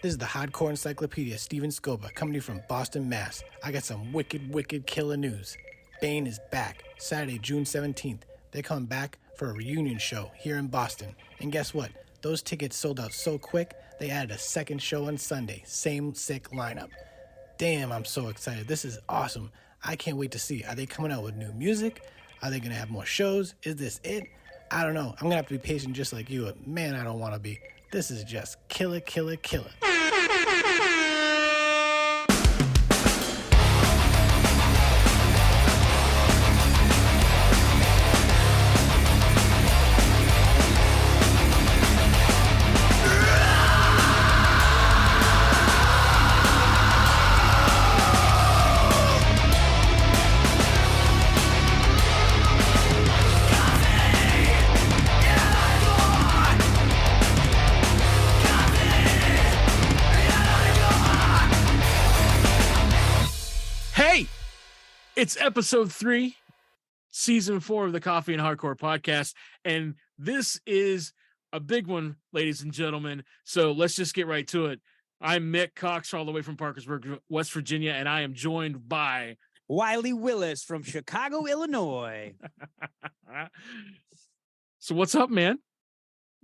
This is the Hardcore Encyclopedia, Steven Scoba, coming to you from Boston, Mass. I got some wicked killer news. Bane is back, Saturday, June 17th. They're coming back for a reunion show here in Boston. And guess what? Those tickets sold out so quick, they added a second show on Sunday. Same sick lineup. Damn, I'm so excited. This is awesome. I can't wait to see. Are they coming out with new music? Are they going to have more shows? Is this it? I don't know. I'm going to have to be patient just like you. Man, I don't want to be. This is just killer. It's episode 3, season 4 of the Coffee and Hardcore podcast. And this is a big one, ladies and gentlemen. So let's just get right to it. I'm Mick Cox, all the way from Parkersburg, West Virginia, and I am joined by Wiley Willis from Chicago, Illinois. So what's up, man?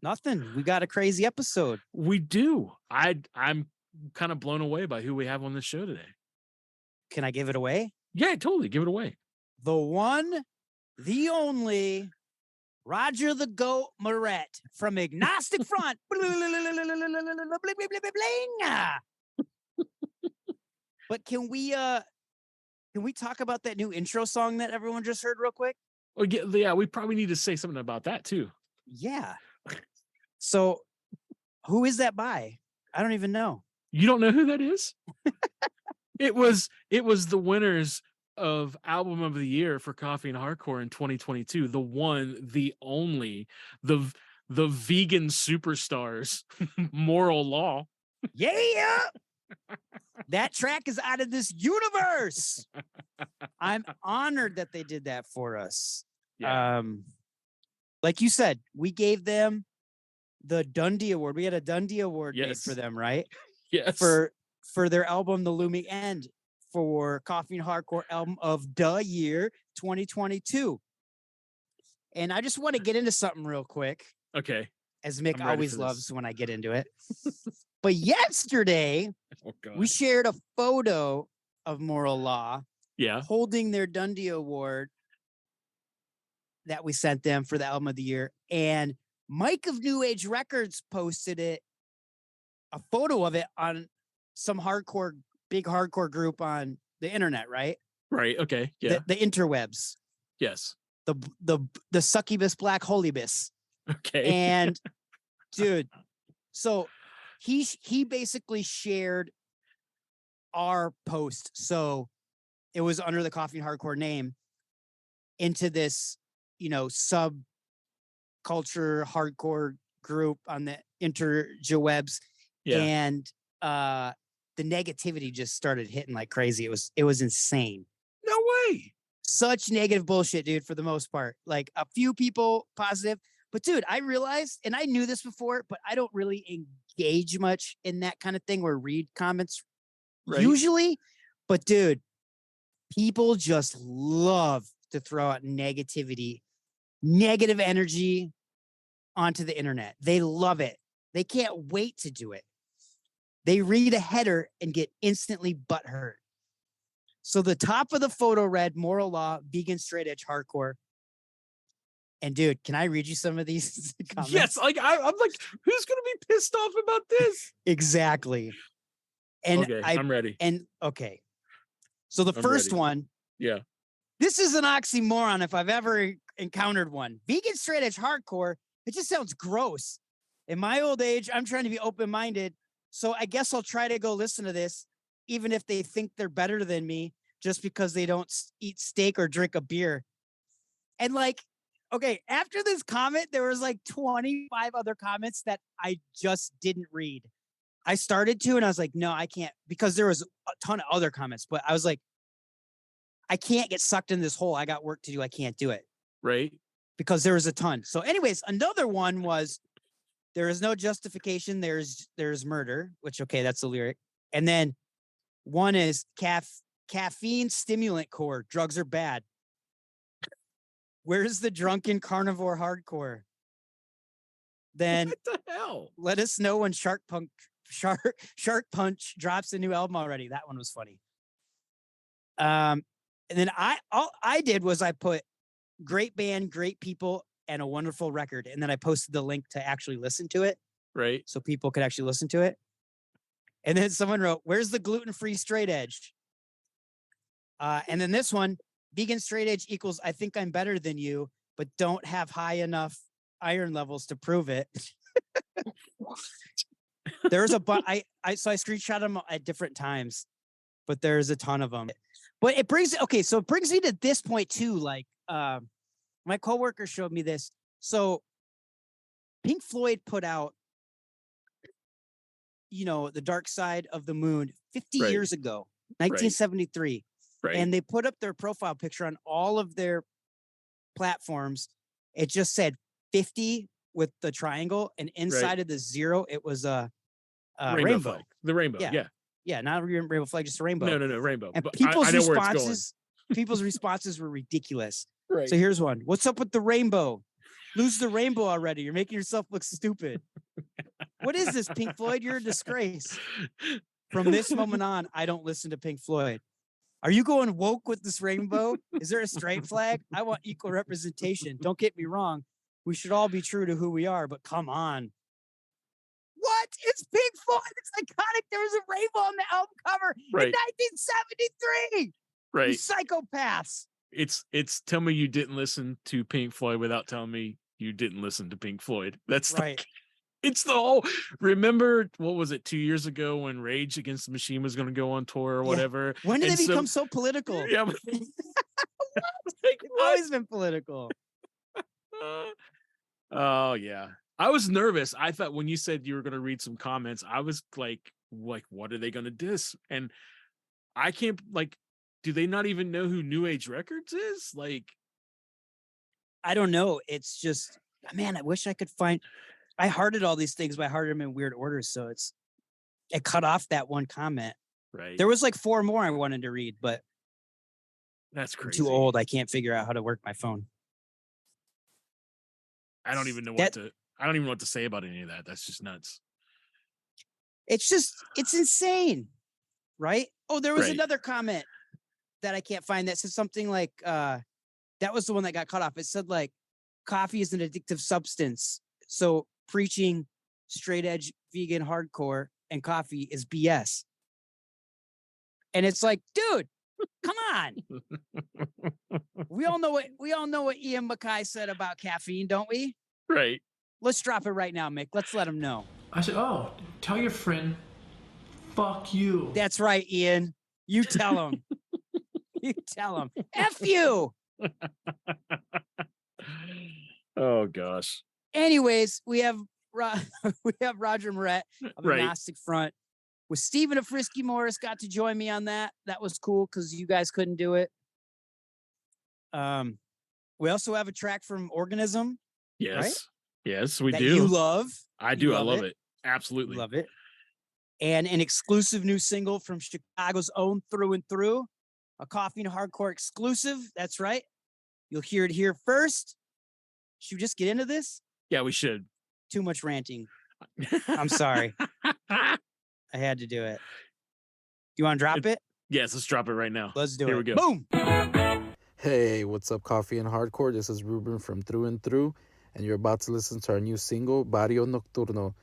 Nothing. We got a crazy episode. We do. I'm kind of blown away by who we have on this show today. Can I give it away? Yeah, totally. Give it away. The one, the only, Roger the G.O.A.T Miret from Agnostic Front. But can we talk about that new intro song that everyone just heard real quick? Oh, yeah, we probably need to say something about that too. Yeah. So who is that by? I don't even know. You don't know who that is? It was the winners of Album of the Year for Coffee and Hardcore in 2022. The one, the only, the vegan superstars, Moral Law. Yeah. That track is out of this universe. I'm honored that they did that for us. Yeah. Like you said, we gave them the Dundee Award. We had a Dundee Award made for them, right? Yes. For their album, The Looming End, for Coffee and Hardcore Album of the Year 2022. And I just want to get into something real quick. Okay. As Mick always loves when I get into it. But yesterday, we shared a photo of Moral Law holding their Dundee Award that we sent them for the Album of the Year. And Mike of New Age Records posted a photo of it on some big hardcore group on the internet, right? Right. Okay. Yeah. The interwebs. Yes. The succubus black holybus. Okay. And dude, so he basically shared our post. So it was under the Coffee and Hardcore name into this, sub culture hardcore group on the interwebs. Yeah. And the negativity just started hitting like crazy. It was insane. No way. Such negative bullshit, dude, for the most part. Like a few people positive. But dude, I realized, and I knew this before, but I don't really engage much in that kind of thing or read comments usually. But dude, people just love to throw out negativity, negative energy onto the internet. They love it. They can't wait to do it. They read a header and get instantly butthurt. So the top of the photo read Moral Law, Vegan Straight Edge Hardcore. And dude, can I read you some of these comments? Yes, like I'm like, who's gonna be pissed off about this? Exactly. And okay, I'm ready. And okay. So the first one. Yeah. This is an oxymoron if I've ever encountered one. Vegan Straight Edge Hardcore. It just sounds gross. In my old age, I'm trying to be open-minded. So I guess I'll try to go listen to this, even if they think they're better than me, just because they don't eat steak or drink a beer. And like, okay, after this comment, there was like 25 other comments that I just didn't read. I started to, and I was like, no, I can't, because there was a ton of other comments, but I was like, I can't get sucked in this hole. I got work to do. I can't do it. Right. Because there was a ton. So anyways, another one was, There is no justification. There's murder, which, okay, that's the lyric. And then one is caffeine stimulant core. Drugs are bad. Where's the drunken carnivore hardcore? Then What the hell? let us know when Shark Punch drops a new album already. That one was funny. And then all I did was I put great band, great people, and a wonderful record. And then I posted the link to actually listen to it. Right. So people could actually listen to it. And then someone wrote, where's the gluten-free straight edge? And then this one, vegan straight edge equals I think I'm better than you, but don't have high enough iron levels to prove it. There's a bunch. I screenshot them at different times, but there's a ton of them. But it brings me to this point too. Like, my coworker showed me this. So Pink Floyd put out, The Dark Side of the Moon 50 years ago, 1973. Right. And they put up their profile picture on all of their platforms. It just said 50 with the triangle, and inside of the 0, it was a rainbow. Flag. The rainbow. Yeah. Yeah, not a rainbow flag, just a rainbow. No, rainbow. And but people's I know where it's going. people's responses were ridiculous. Right. So here's one. What's up with the rainbow? Lose the rainbow already. You're making yourself look stupid. What is this, Pink Floyd? You're a disgrace. From this moment on, I don't listen to Pink Floyd. Are you going woke with this rainbow? Is there a straight flag? I want equal representation. Don't get me wrong. We should all be true to who we are, but come on. What? It's Pink Floyd. It's iconic. There was a rainbow on the album cover in 1973. Right. You psychopaths. It's tell me you didn't listen to Pink Floyd without telling me you didn't listen to Pink Floyd. That's right. It's the whole. Remember, what was it, 2 years ago when Rage Against the Machine was going to go on tour or whatever? When did they become so political? Yeah. It's always been political. Oh yeah. I was nervous. I thought when you said you were going to read some comments, I was like, what are they going to diss? And I can't, do they not even know who New Age Records is? I don't know. It's just, man, I wish I could find. I hearted all these things, but I hearted them in weird orders. So it cut off that one comment. Right. There was 4 more I wanted to read, but that's crazy. I'm too old. I can't figure out how to work my phone. I don't even know what to say about any of that. That's just nuts. It's insane. Right. Oh, there was another comment that I can't find that said something like, that was the one that got cut off. It said coffee is an addictive substance. So preaching straight edge vegan hardcore and coffee is BS. And it's dude, come on. We all know what Ian Mackay said about caffeine, don't we? Right. Let's drop it right now, Mick. Let's let him know. I said, oh, tell your friend, fuck you. That's right, Ian. You tell him. You tell him. F you. Oh gosh. Anyways, we have Roger Miret of Agnostic Front. With Stephen of Frisky Morris got to join me on that. That was cool because you guys couldn't do it. We also have a track from ORGAN-ISM. Yes. Right? Yes, we that do. You love. I do. I love it. Absolutely. Love it. And an exclusive new single from Chicago's own Through and Through. A Coffee and Hardcore exclusive. That's right. You'll hear it here first. Should we just get into this? Yeah, we should. Too much ranting. I'm sorry. I had to do it. You want to drop it? Yes, let's drop it right now. Let's do it. Here we go. Boom. Hey, what's up, Coffee and Hardcore? This is Ruben from Through and Through, and you're about to listen to our new single, Barrio Nocturno.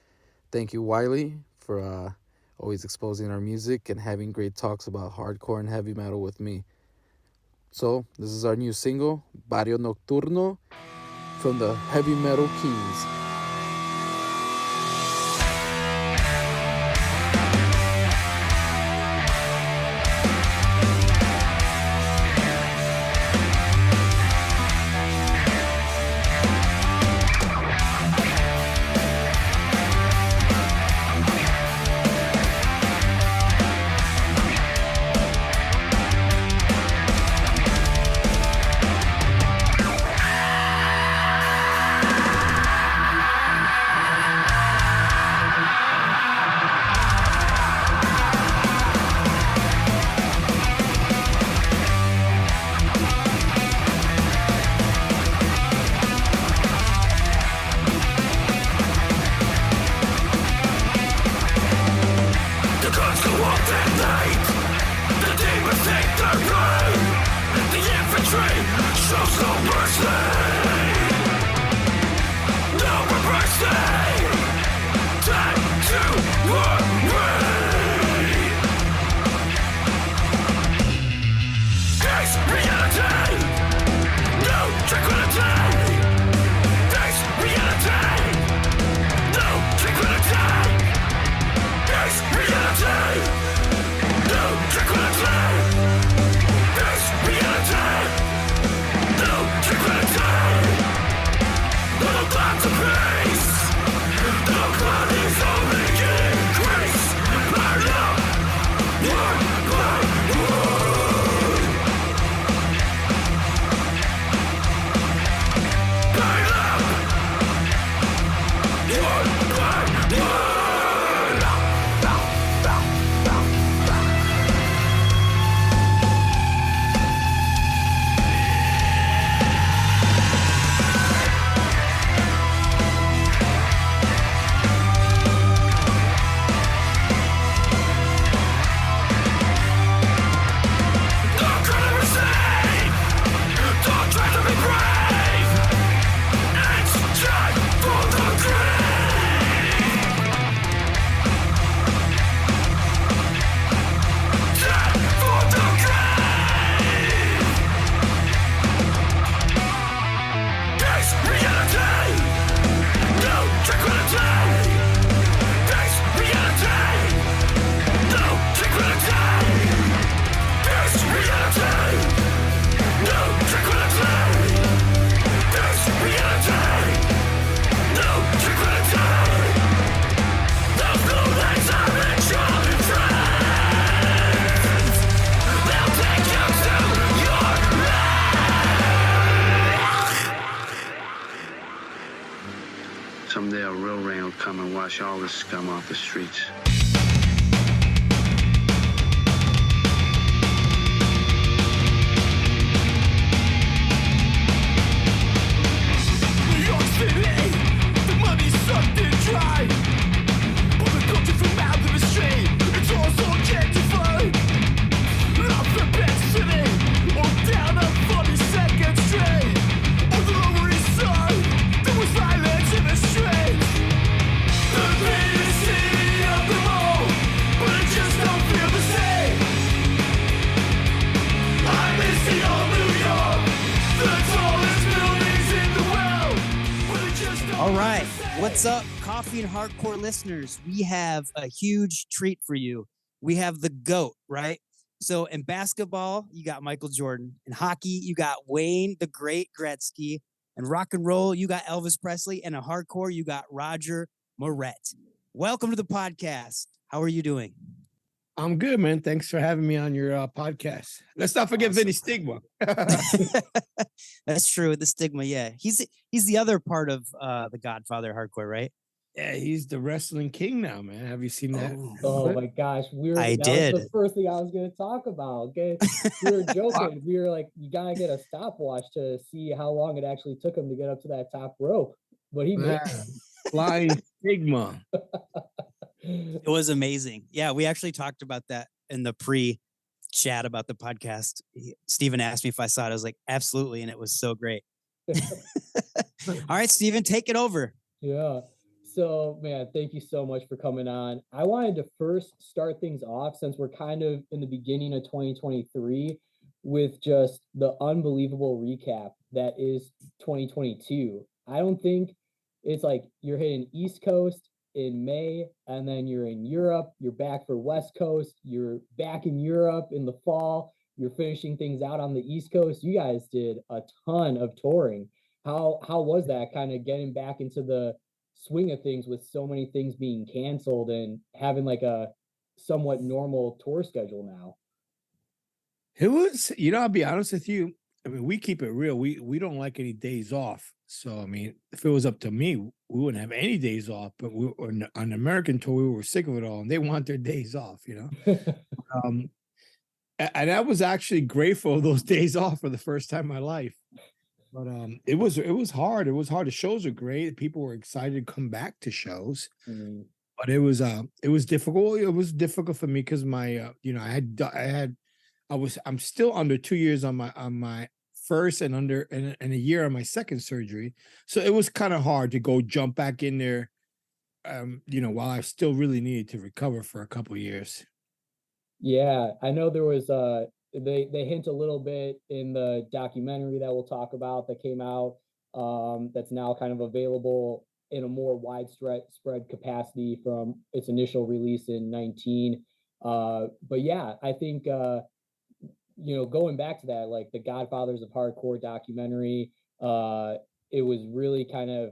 Thank you, Wiley, for always exposing our music and having great talks about hardcore and heavy metal with me. So, this is our new single, Barrio Nocturno, from the Heavy Metal Kings. Someday a real rain will come and wash all this scum off the streets. New York City, the money's sucked and dry. All the culture from out of the street, it's all so gentrified. Off the best city, or down a 42nd Street. On the Lower East Side, there was violence in the streets. The biggest city of them all, but it just don't feel the same. I miss the old New York, the tallest buildings in the world, but it just don't All right. feel the same. What's up, Coffee and Hardcore listeners? We have a huge treat for you. We have the GOAT, right? So in basketball, you got Michael Jordan. In hockey, you got Wayne the Great Gretzky. In rock and roll, you got Elvis Presley. And in hardcore, you got Roger Miret. Welcome to the podcast. How are you doing? I'm good, man. Thanks for having me on your podcast. Let's not forget Awesome. Vinny Stigma. That's true. The stigma, yeah. He's the other part of the Godfather hardcore, right? Yeah, he's the wrestling king now, man. Have you seen that? Oh my gosh, I that did. was the first thing I was gonna talk about. Okay, we were joking. We were like, you gotta get a stopwatch to see how long it actually took him to get up to that top rope. But he did. Yeah. Flying Stigma. It was amazing. Yeah, we actually talked about that in the pre-chat about the podcast. Steven asked me if I saw it. I was like, absolutely, and it was so great. All right, Steven, take it over. Yeah. So, man, thank you so much for coming on. I wanted to first start things off since we're kind of in the beginning of 2023 with just the unbelievable recap that is 2022. I don't think it's like you're hitting East Coast in May and then you're in Europe, you're back for West Coast, you're back in Europe in the fall, you're finishing things out on the East Coast. You guys did a ton of touring. How was that kind of getting back into the swing of things with so many things being canceled and having like a somewhat normal tour schedule now? It was, I'll be honest with you. I mean, we keep it real. We don't like any days off. So, I mean, if it was up to me, we wouldn't have any days off. But on the American tour, we were sick of it all, and they want their days off, And I was actually grateful of those days off for the first time in my life. But it was hard. It was hard. The shows were great. People were excited to come back to shows. Mm. But it was difficult. It was difficult for me because my I'm still under 2 years on my first and a year on my second surgery. So it was kind of hard to go jump back in there, while I still really needed to recover for a couple years. Yeah, I know there was they hint a little bit in the documentary that we'll talk about that came out, that's now kind of available in a more widespread spread capacity from its initial release in 19. But yeah, I think going back to that, like the Godfathers of Hardcore documentary, it was really kind of,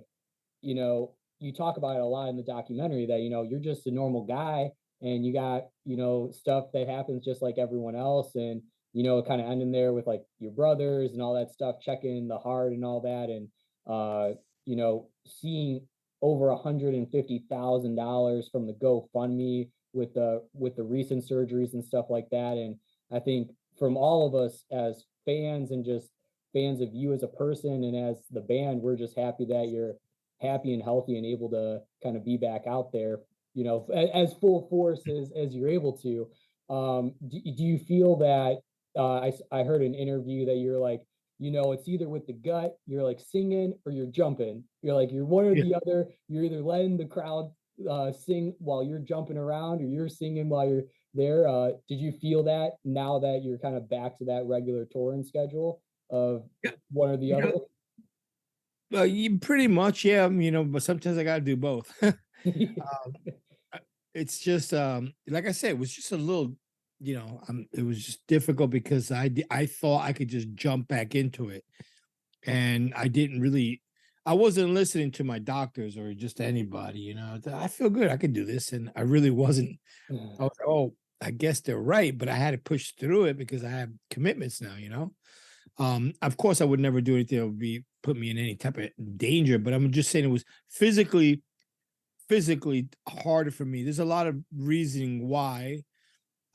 you talk about it a lot in the documentary that, you're just a normal guy and you got, stuff that happens just like everyone else. And, kind of ending there with like your brothers and all that stuff, checking the heart and all that. And, seeing over $150,000 from the GoFundMe with the recent surgeries and stuff like that. And I think from all of us as fans and just fans of you as a person and as the band, we're just happy that you're happy and healthy and able to kind of be back out there, as full force as you're able to. Do you feel that I heard an interview that you're like, it's either with the gut, you're like singing or you're jumping. You're like, you're one or the other. You're either letting the crowd sing while you're jumping around or you're singing while you're there. Did you feel that now that you're kind of back to that regular touring schedule of one or the other? Pretty much, yeah. But sometimes I gotta do both. It's just like I said, it was just a little, it was just difficult because I thought I could just jump back into it, and I wasn't listening to my doctors or just anybody. I feel good, I could do this, and I really wasn't. I was like, oh, I guess they're right, but I had to push through it because I have commitments now. Of course, I would never do anything that would put me in any type of danger, but I'm just saying it was physically harder for me. There's a lot of reasoning why,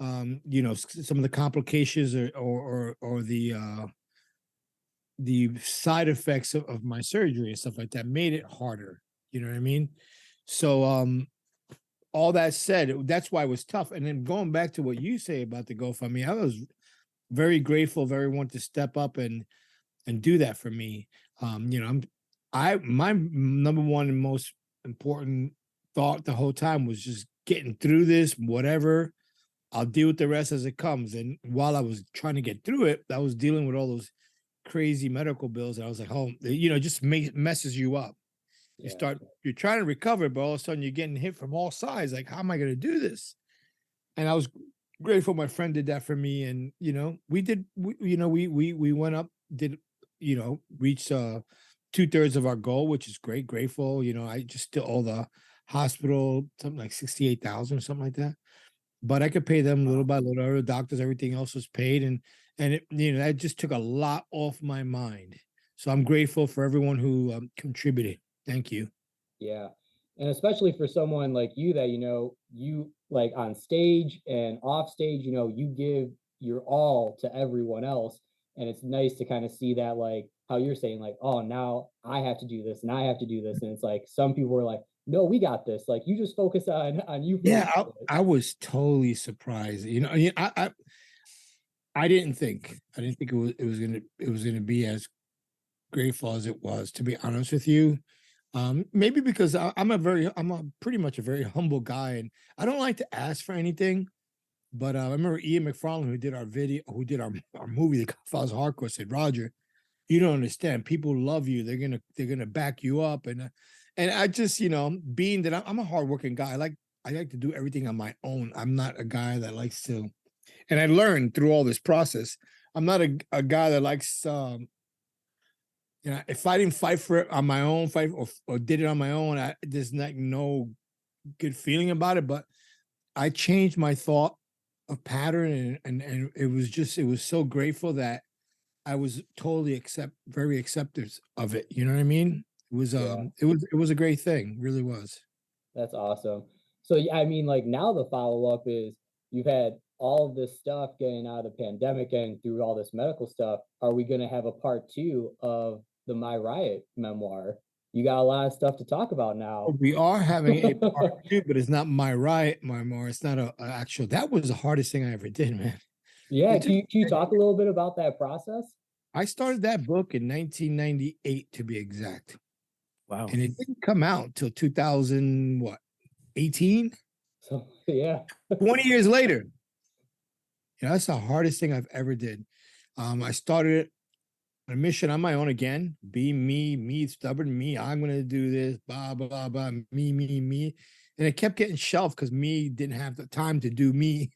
some of the complications or the side effects of my surgery and stuff like that made it harder. You know what I mean? So, all that said, that's why it was tough. And then going back to what you say about the GoFundMe, I was very grateful of everyone to step up and do that for me. My number one and most important thought the whole time was just getting through this, whatever. I'll deal with the rest as it comes. And while I was trying to get through it, I was dealing with all those crazy medical bills. And I was like, oh, just messes you up. You're trying to recover, but all of a sudden you're getting hit from all sides. Like, how am I going to do this? And I was grateful my friend did that for me. And, we went up, reached 2/3 of our goal, which is great. Grateful. I just did all the hospital, something like 68,000 or something like that. But I could pay them little by little. The doctors, everything else was paid. And it, that just took a lot off my mind. So I'm grateful for everyone who contributed. Thank you. Yeah. And especially for someone like you that, you like on stage and off stage, you give your all to everyone else. And it's nice to kind of see that, like how you're saying, like, oh, now I have to do this and I have to do this. And it's like some people were like, no, we got this. Like, you just focus on you. Yeah, I was totally surprised. I didn't think it was gonna be as grateful as it was, to be honest with you. Maybe because I'm pretty much a very humble guy, and I don't like to ask for anything. But I remember Ian McFarlane, who did our movie, The Godfathers of Hardcore, said, Roger, you don't understand. People love you. They're gonna back you up, and I just, being that I'm a hardworking guy, I like to do everything on my own. I'm not a guy that likes to, and I learned through all this process, I'm not a guy that likes if I didn't fight for it on my own, or did it on my own, there's like no good feeling about it. But I changed my thought of pattern, and it was so grateful that I was totally very accepting of it. You know what I mean? It was it was a great thing, really was. That's awesome. So I mean, like now the follow-up is you've had all of this stuff getting out of the pandemic and through all this medical stuff. Are we going to have a part 2 of the My Riot memoir? You got a lot of stuff to talk about now. We are having a part 2, but it's not My Riot memoir. It's not a actual. That was the hardest thing I ever did, man. Yeah, can you talk a little bit about that process? I started that book in 1998 to be exact. Wow. And it didn't come out till 2000, what, 18? So yeah. 20 years later. You know, that's the hardest thing I've ever did. I started a mission on my own again. Be me, stubborn me. I'm gonna do this, blah, blah, blah, me. And it kept getting shelved because me didn't have the time to do me.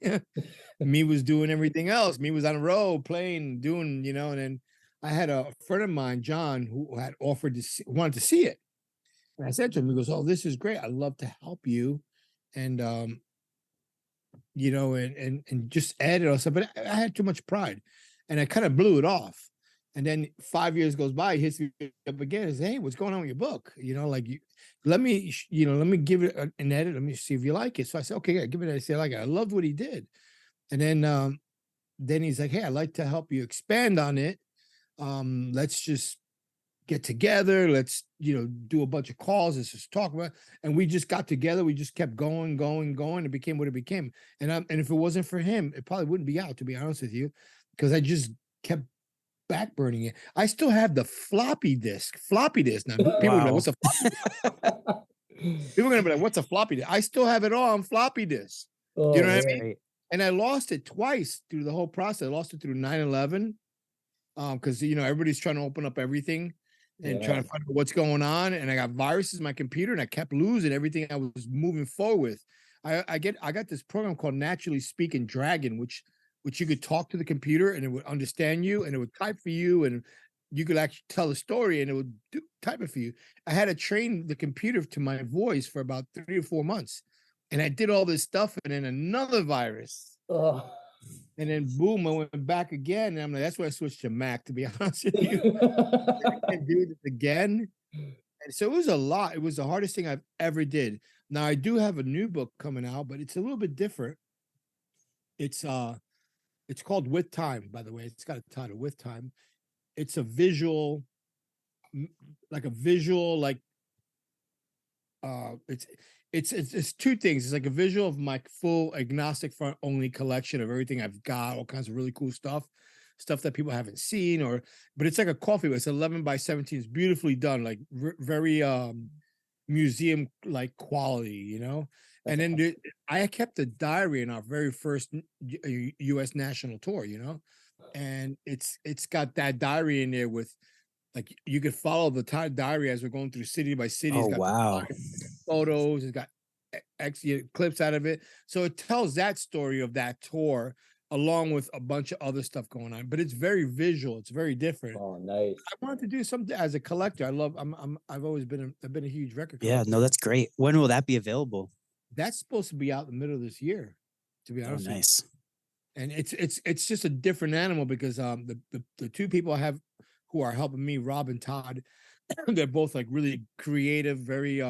Me was doing everything else. Me was on the road playing, doing, you know, and then I had a friend of mine, John, who had offered to see, wanted to see it. And I said to him, he goes, "Oh, this is great. I'd love to help you." And you know, and just add it or something. But I had too much pride and I kind of blew it off. And then 5 years goes by, he hits me up again and says, "Hey, what's going on with your book? You know, like let me give it an edit. Let me see if you like it." So I said, "Okay, yeah, give it an edit. See, I like it." I loved what he did. And then he's like, "Hey, I'd like to help you expand on it. Let's just get together. Let's, do a bunch of calls. Let's just talk about it." And we just got together. We just kept going. It became what it became. And if it wasn't for him, it probably wouldn't be out, to be honest with you, because I just kept backburning it. I still have the floppy disk. Now, people are like, "What's a floppy?" People are gonna be like, "What's a floppy disk?" I still have it all on floppy disk. Oh, You know what I man. mean? And I lost it twice through the whole process. I lost it through 9/11, because everybody's trying to open up everything and trying to find out what's going on. And I got viruses in my computer, and I kept losing everything I was moving forward with. I got this program called Naturally Speaking Dragon, which you could talk to the computer and it would understand you and it would type for you, and you could actually tell a story and it would type it for you. I had to train the computer to my voice for about 3 or 4 months. And I did all this stuff, and then another virus. Oh. And then boom, I went back again. And I'm like, that's why I switched to Mac, to be honest with you. I can't do this again. And so it was a lot. It was the hardest thing I've ever did. Now I do have a new book coming out, but it's a little bit different. It's called With Time, by the way. It's got a title, With Time. It's a visual, like it's two things. It's like a visual of my full Agnostic Front only collection of everything I've got, all kinds of really cool stuff that people haven't seen, but it's like a coffee. It's 11 by 17. It's beautifully done, like very museum like quality, And then I kept a diary in our very first U.S. national tour, and it's got that diary in there with, like, you could follow the diary as we're going through city by city. Oh, It's got wow. photos. It's got clips out of it. So it tells that story of that tour along with a bunch of other stuff going on. But it's very visual. It's very different. Oh, nice. I wanted to do something as a collector. I've always been a huge record Yeah, collector. no, that's great. When will that be available? That's supposed to be out in the middle of this year, to be Oh, honest with you. nice. And it's just a different animal because the two people I have who are helping me, Rob and Todd, they're both like really creative, very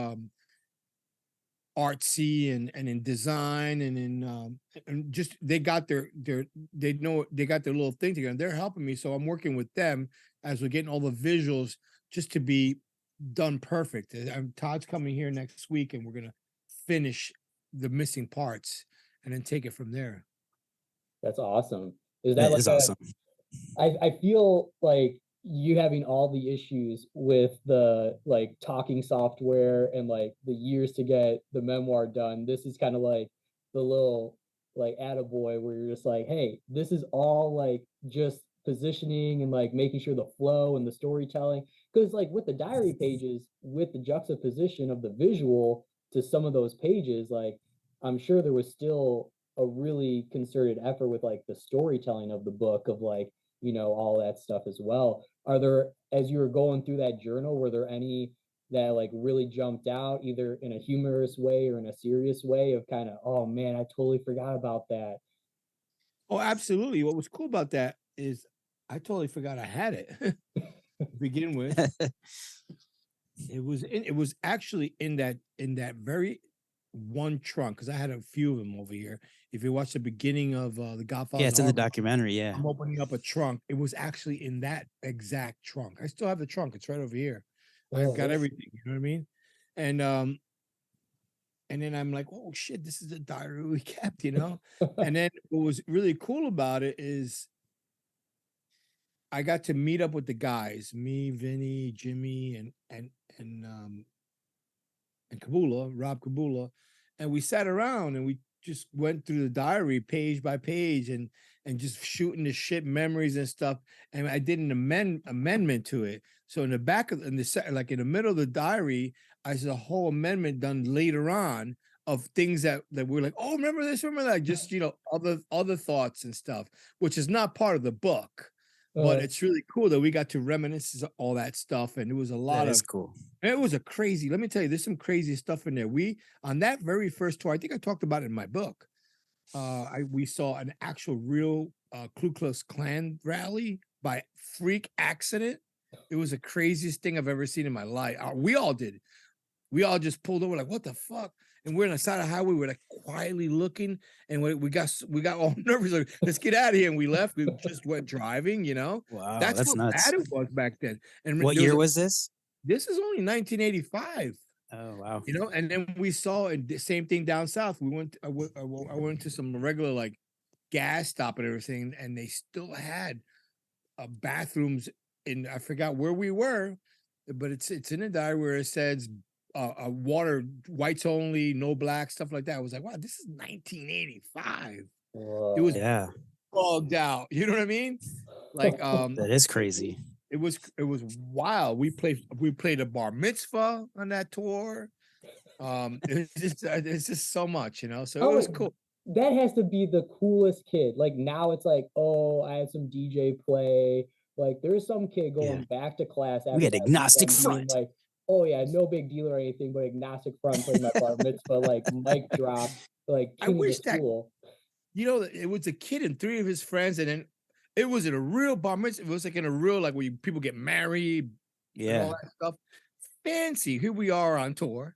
artsy and in design and just they got their little thing together. And they're helping me, so I'm working with them as we're getting all the visuals just to be done perfect. Todd's coming here next week, and we're gonna finish the missing parts and then take it from there. That's awesome. Is That that like is awesome. I feel like you having all the issues with the like talking software and like the years to get the memoir done. This is kind of like the little like attaboy where you're just like, hey, this is all like just positioning and like making sure the flow and the storytelling. Because like with the diary pages, with the juxtaposition of the visual to some of those pages, like I'm sure there was still a really concerted effort with like the storytelling of the book of like, all that stuff as well. Are there, as you were going through that journal, were there any that like really jumped out either in a humorous way or in a serious way of kind of, oh man, I totally forgot about that? Oh, absolutely. What was cool about that is I totally forgot I had it to begin with. It was actually in that very one trunk, because I had a few of them over here. If you watch the beginning of the Godfather, Yeah, it's in the documentary. Yeah, I'm opening up a trunk. It was actually in that exact trunk. I still have the trunk. It's right over here. I've got everything. You know what I mean? And then I'm like, oh shit, this is the diary we kept, And then what was really cool about it is I got to meet up with the guys, me, Vinny, Jimmy, and Kabula, Rob Kabula, and we sat around and we just went through the diary page by page and just shooting the shit memories and stuff. And I did an amendment to it. So in the back of in the middle of the diary, I saw a whole amendment done later on of things that we're like, oh, remember this, remember that, just other thoughts and stuff, which is not part of the book. But it's really cool that we got to reminisce all that stuff, and it was a lot That of is cool. it was a crazy. Let me tell you, there's some crazy stuff in there. We on that very first tour, I think I talked about it in my book. We saw an actual real Ku Klux Klan rally by freak accident. It was the craziest thing I've ever seen in my life. We all did. We all just pulled over like, what the fuck? And we're on the side of the highway. We're like quietly looking, and we got all nervous. Like, let's get out of here. And we left. We just went driving. Wow, that's that's how nuts. bad it was back then. And What year was this? This is only 1985. Oh wow. And then we saw the same thing down south. We went. I went to some regular like gas stop and everything, and they still had bathrooms in. I forgot where we were, but it's in a diary where it says water, whites only, no black, stuff like that. I was like, wow, this is 1985. It was bugged out. You know what I mean? Like that is crazy. It was wild. We played a bar mitzvah on that tour. It's just so much, so it was cool. That has to be the coolest kid. Like now it's like, oh, I had some DJ play. Like there's some kid going back to class after we had Agnostic Front. Like, oh yeah, no big deal or anything, but Agnostic Front playing my bar mitzvah, like mic drop, like king of the school. It was a kid and three of his friends, and then it was in a real bar mitzvah. It was like in a real, like where people get married, and all that stuff. Fancy. Here we are on tour,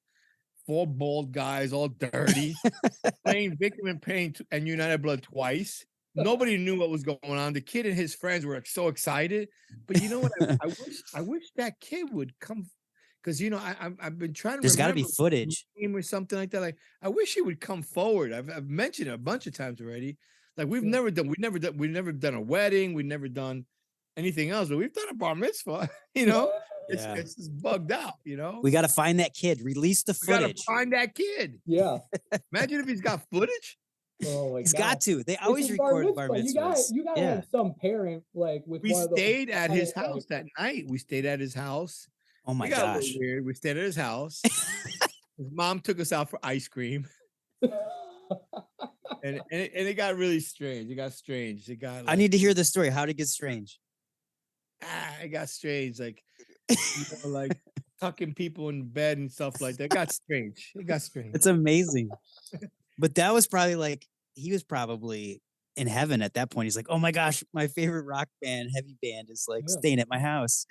4 bald guys, all dirty, playing Victim in Pain and United Blood twice. Nobody knew what was going on. The kid and his friends were so excited. But you know what? I wish that kid would come. Because I've been trying to. There's got to be footage or something like that. Like I wish he would come forward. I've mentioned it a bunch of times already. Like we've never done a wedding. We've never done anything else. But we've done a bar mitzvah. It's just bugged out. We got to find that kid. Release the footage. We got to find that kid. Yeah. Imagine if he's got footage. Oh my He's got to. They always record bar mitzvahs. You gotta have some parent like with. We stayed at his house that night. We stayed at his house. Oh my gosh. Weird. We stayed at his house. His mom took us out for ice cream. and it got really strange. It got strange. I need to hear the story. How did it get strange? It got strange. Like, like tucking people in bed and stuff like that. It got strange. It's amazing. But that was probably like, he was probably in heaven at that point. He's like, oh my gosh, my favorite rock band, heavy band is like staying at my house.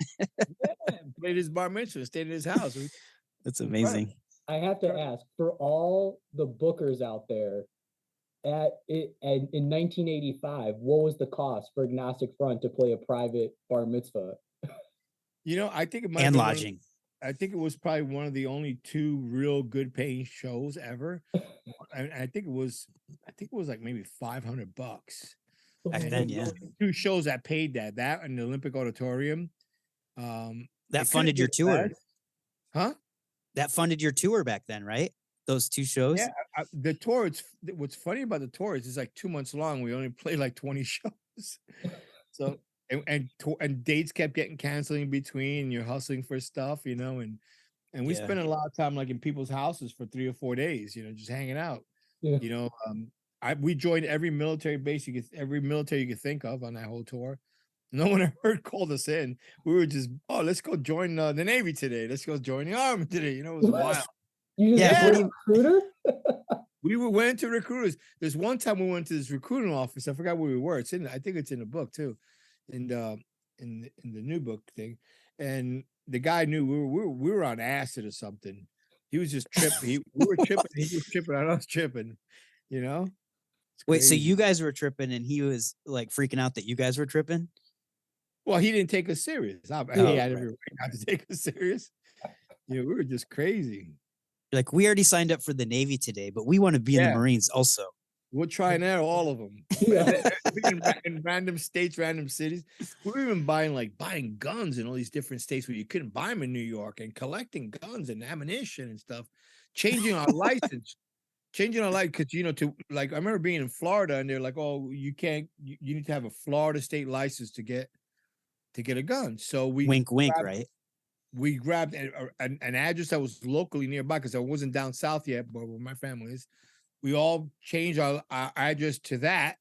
Played his bar mitzvah, stayed at his house. That's amazing. I have to ask, for all the bookers out there, in 1985, what was the cost for Agnostic Front to play a private bar mitzvah? I think it might and lodging. I think it was probably one of the only 2 real good paying shows ever. I think it was like maybe $500. Back then, yeah. 2 shows that paid that and the Olympic Auditorium. That funded your tour. Huh? That funded your tour back then, right? Those 2 shows? Yeah, the tour, what's funny about the tour is it's like 2 months long. We only played like 20 shows. So and dates kept getting canceled in between. You're hustling for stuff, and we spent a lot of time like in people's houses for 3 or 4 days, just hanging out. Yeah. We joined every military base you could think of on that whole tour. No one ever called us in. We were just, let's go join the Navy today. Let's go join the Army today. It was wild. Recruiter? We went to recruiters. There's one time we went to this recruiting office. I forgot where we were. I think it's in the book too, in the new book thing. And the guy knew we were on acid or something. He was just tripping. We were tripping. He was tripping on us tripping. Wait, so you guys were tripping, and he was like freaking out that you guys were tripping? Well, he didn't take us serious. He had every right not to take us serious. We were just crazy. Like, we already signed up for the Navy today, but we want to be in the Marines also. We're trying out all of them. Yeah. in random states, random cities. We were even buying guns in all these different states where you couldn't buy them in New York, and collecting guns and ammunition and stuff. Changing our license, because to like I remember being in Florida and they're like, oh, you can't, you need to have a Florida state license to get a gun. So Wink, right? we grabbed an address that was locally nearby because I wasn't down south yet, but where my family is. We all changed our address to that.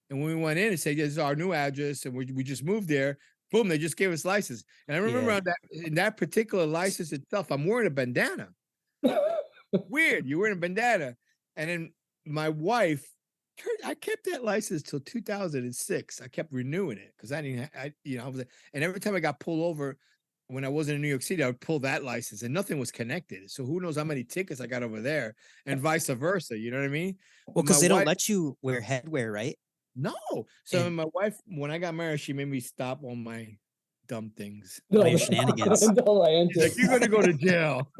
And when we went in and said, this is our new address, and we just moved there, boom, they just gave us license. And I remember in that particular license itself, I'm wearing a bandana. Weird, you're wearing a bandana. And then my wife, I kept that license till 2006. I kept renewing it because and every time I got pulled over, when I wasn't in New York City, I would pull that license and nothing was connected. So who knows how many tickets I got over there and vice versa. You know what I mean? Well, because they don't let you wear headwear, right? No. So my wife, when I got married, she made me stop all my dumb things. All your shenanigans. She's like, you're gonna go to jail.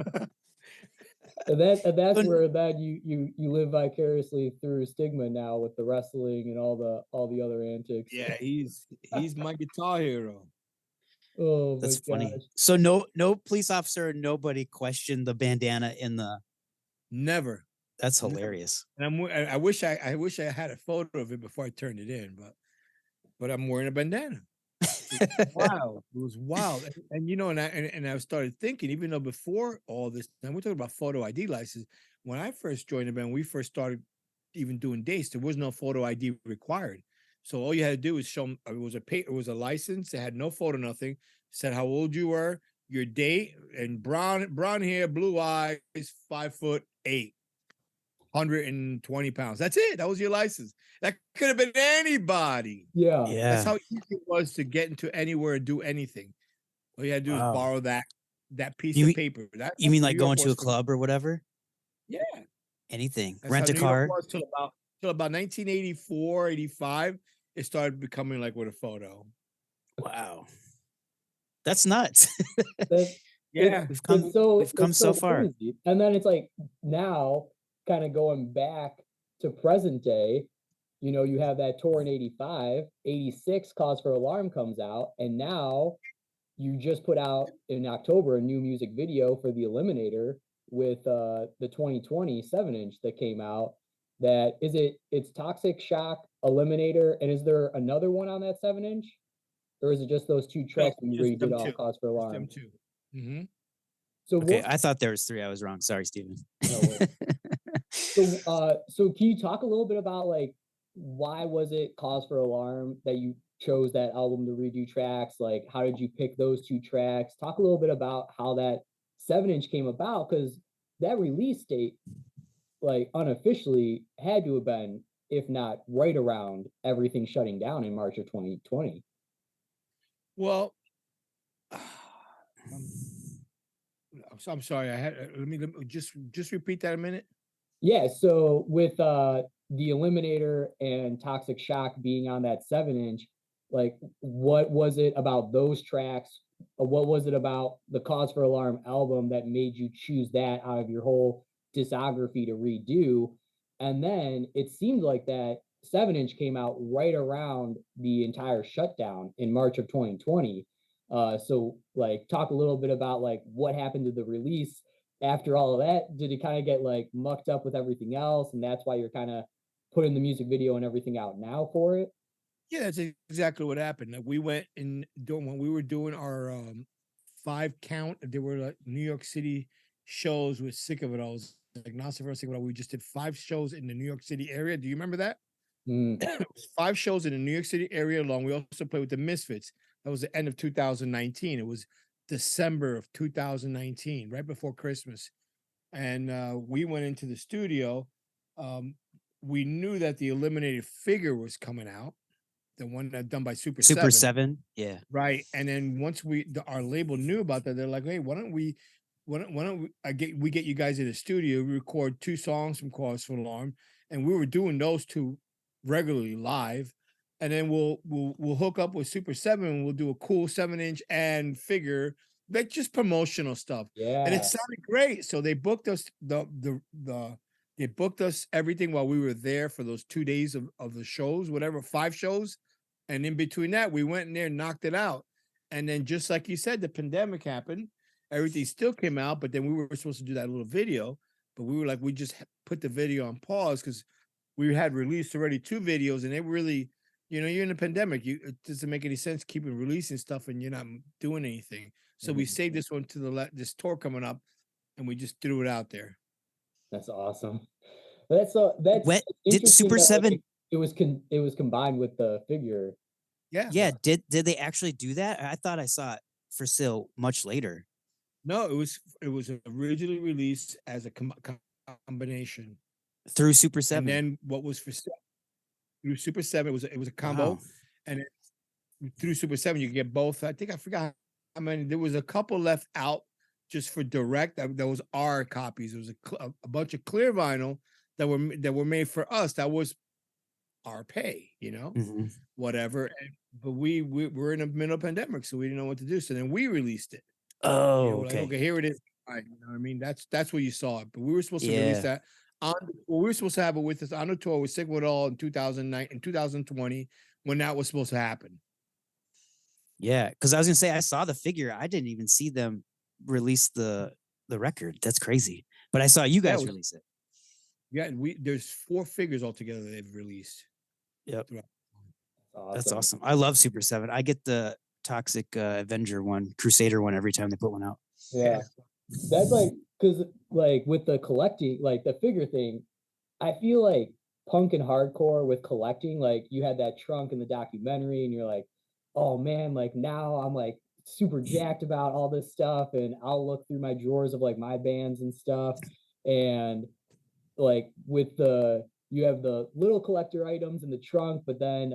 And that's where you live vicariously through Stigma now with the wrestling and all the other antics. Yeah, he's my guitar hero. Oh, that's funny. Gosh. So no police officer, nobody questioned the bandana in the. Never. That's hilarious. And I wish I had a photo of it before I turned it in, but I'm wearing a bandana. Wow, it was wild. And I started thinking, even though before all this, and we're talking about photo ID license. When I first joined the band, we first started even doing dates. There was no photo ID required. So all you had to do was show them it was a license. It had no photo, nothing. Said how old you were, your date, and brown hair, blue eyes, 5'8", 120 pounds. That's it. That was your license. That could have been anybody. Yeah. That's how easy it was to get into anywhere and do anything. All you had to do is borrow that piece of paper. You mean like going to a club or whatever? Yeah. Anything. That's Rent a car. Till about 1984, 85, it started becoming like with a photo. Wow. That's nuts. Yeah. We've come so far. Crazy. And then it's like now kind of going back to present day, you have that tour in 85, 86 Cause for Alarm comes out, and now you just put out in October a new music video for the Eliminator with the 2020 7-inch that came out. It's Toxic Shock, Eliminator, and is there another one on that 7-inch? Or is it just those two tracks when you redid all Cause for Alarm? Them two. Mm-hmm. So I thought there was 3. I was wrong. Sorry, Steven. So can you talk a little bit about like why was it Cause for Alarm that you chose that album to redo tracks? Like how did you pick those two tracks? Talk a little bit about how that 7-inch came about, because that release date, like unofficially, had to have been, if not right around everything shutting down in March of 2020. Well, I'm sorry. Let me just repeat that a minute. Yeah. So with the Eliminator and Toxic Shock being on that 7-inch, like what was it about those tracks? What was it about the Cause for Alarm album that made you choose that out of your whole discography to redo? And then it seemed like that 7-inch came out right around the entire shutdown in March of 2020. So like talk a little bit about like what happened to the release after all of that. Did it kind of get like mucked up with everything else, and that's why you're kind of putting the music video and everything out now for it? Yeah, that's exactly what happened. Like we went when we were doing our 5 count, there were like New York City shows with Sick of It All. Agnostic Front, Sick of It All. We just did 5 shows in the New York City area. Do you remember that? It was 5 shows in the New York City area alone. We also played with the Misfits. That was the end of 2019. It was December of 2019, right before Christmas. And we went into the studio. We knew that the Eliminated figure was coming out, the one that done by Super 7. Yeah. Right. And then once our label knew about that, they're like, hey, why don't we get you guys in the studio, we record 2 songs from Cause for Alarm, and we were doing those 2 regularly live, and then we'll hook up with Super 7 and we'll do a cool 7-inch and figure, like just promotional stuff. Yeah. And it sounded great. So they booked us the They booked us everything while we were there for those 2 days of the shows, whatever, 5 shows. And in between that, we went in there and knocked it out. And then just like you said, the pandemic happened. Everything still came out, but then we were supposed to do that little video. But we were like, we just put the video on pause because we had released already 2 videos, and it really, you're in a pandemic. It doesn't make any sense keeping releasing stuff and you're not doing anything. So we saved this one to this tour coming up, and we just threw it out there. That's awesome. That's Did interesting Super that, like, 7 it was combined with the figure. Yeah, did they actually do that? I thought I saw it for sale much later. No, it was originally released as a combination Through Super 7. and then what was for sale through Super 7, it was a combo, Wow. and through Super 7 you could get both. I think I forgot how many. There was a couple left out just for direct. That was our copies. There was a bunch of clear vinyl that were made for us. That was our pay, Mhm. whatever. But we were in a middle pandemic, so we didn't know what to do. So then we released it. Oh, We're okay. like, okay, here it is. All right, you know what I mean? That's where you saw it. But we were supposed to release Yeah. that we were supposed to have it with us on the tour with Sick With All in 2009 and 2020 when that was supposed to happen. Yeah, because I was gonna say I saw the figure. I didn't even see them release the record. That's crazy. But I saw you Yeah, guys release it. Yeah, there's 4 figures altogether they've released. Yep. Awesome. That's awesome. I love Super 7. I get the Toxic Avenger one, Crusader one every time they put one out. Yeah. That's like, because like with the collecting, like the figure thing, I feel like punk and hardcore with collecting, like you had that trunk in the documentary and you're like, oh man, like now I'm like super jacked about all this stuff, and I'll look through my drawers of like my bands and stuff. And like with you have the little collector items in the trunk, but then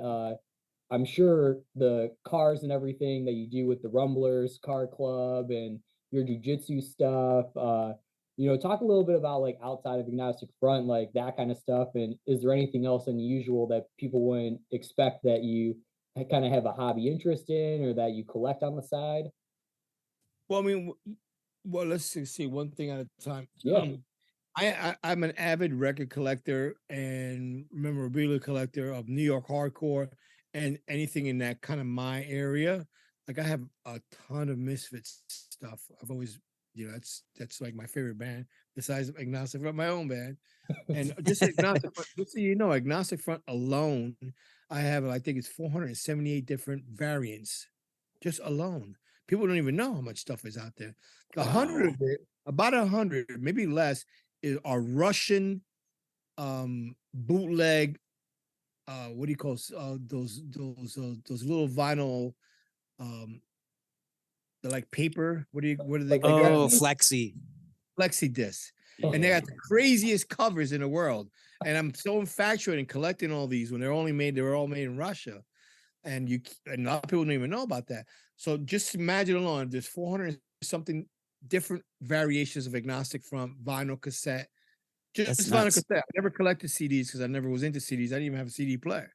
I'm sure the cars and everything that you do with the Rumblers Car Club and your jujitsu stuff. Talk a little bit about like outside of Agnostic Front, like that kind of stuff. And is there anything else unusual that people wouldn't expect that you kind of have a hobby interest in or that you collect on the side? Well, I mean, let's see one thing at a time. Yeah. I'm an avid record collector and memorabilia collector of New York hardcore and anything in that kind of my area. Like I have a ton of Misfits stuff. I've always, that's like my favorite band besides Agnostic Front, my own band. And just Agnostic Front, just so you know, Agnostic Front alone, I think it's 478 different variants, just alone. People don't even know how much stuff is out there. 100 of it, about 100, maybe less, are Russian bootleg. What do you call those little vinyl? They're like paper. What do they call? Oh, Flexi discs. And they got the craziest covers in the world. And I'm so infatuated in collecting all these when they were all made in Russia. And a lot of people don't even know about that. So just imagine alone, there's 400 something different variations of Agnostic Front vinyl cassette. Just vinyl cassette. I never collected CDs because I never was into CDs. I didn't even have a CD player.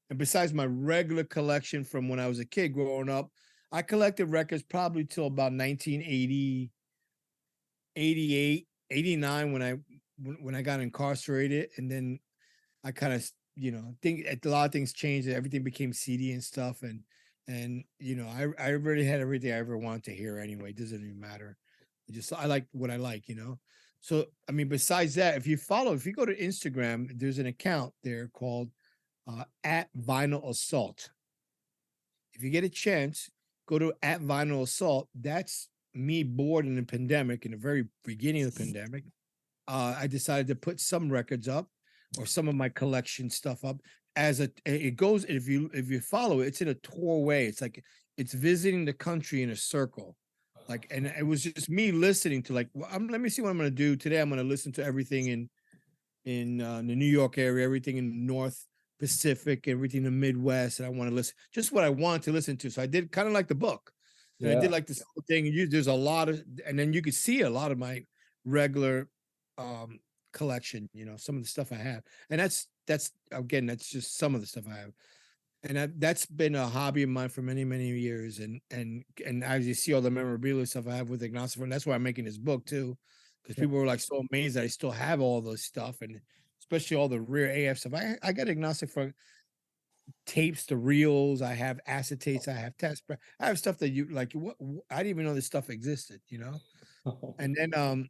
And besides my regular collection from when I was a kid growing up, I collected records probably till about 1980, 88, 89 when I got incarcerated. And then I kind of, think a lot of things changed. Everything became CD and stuff. And I already had everything I ever wanted to hear anyway. It doesn't even matter. I like what I like, So, I mean, besides that, if you go to Instagram, there's an account there called @VinylAssault. If you get a chance, go to @VinylAssault. That's me bored in the pandemic, in the very beginning of the pandemic. I decided to put some records up or some of my collection stuff up it goes, if you follow it, it's in a tour way. It's like, it's visiting the country in a circle. Like, and it was just me listening to let me see what I'm going to do today. I'm going to listen to everything in the New York area, everything in the North Pacific, everything in the Midwest. And I want to listen just what I want to listen to. So I did kind of like the book. And I did like this whole thing. There's a lot of, and then you could see a lot of my regular collection, some of the stuff I have. And that's just some of the stuff I have. And that's been a hobby of mine for many, many years. And as you see all the memorabilia stuff I have with Agnostic Front, that's why I'm making this book too, because people were like so amazed that I still have all this stuff, and especially all the rare AF stuff. I got Agnostic Front tapes, the reels. I have acetates. I have test. I have stuff that you like. I didn't even know this stuff existed. And then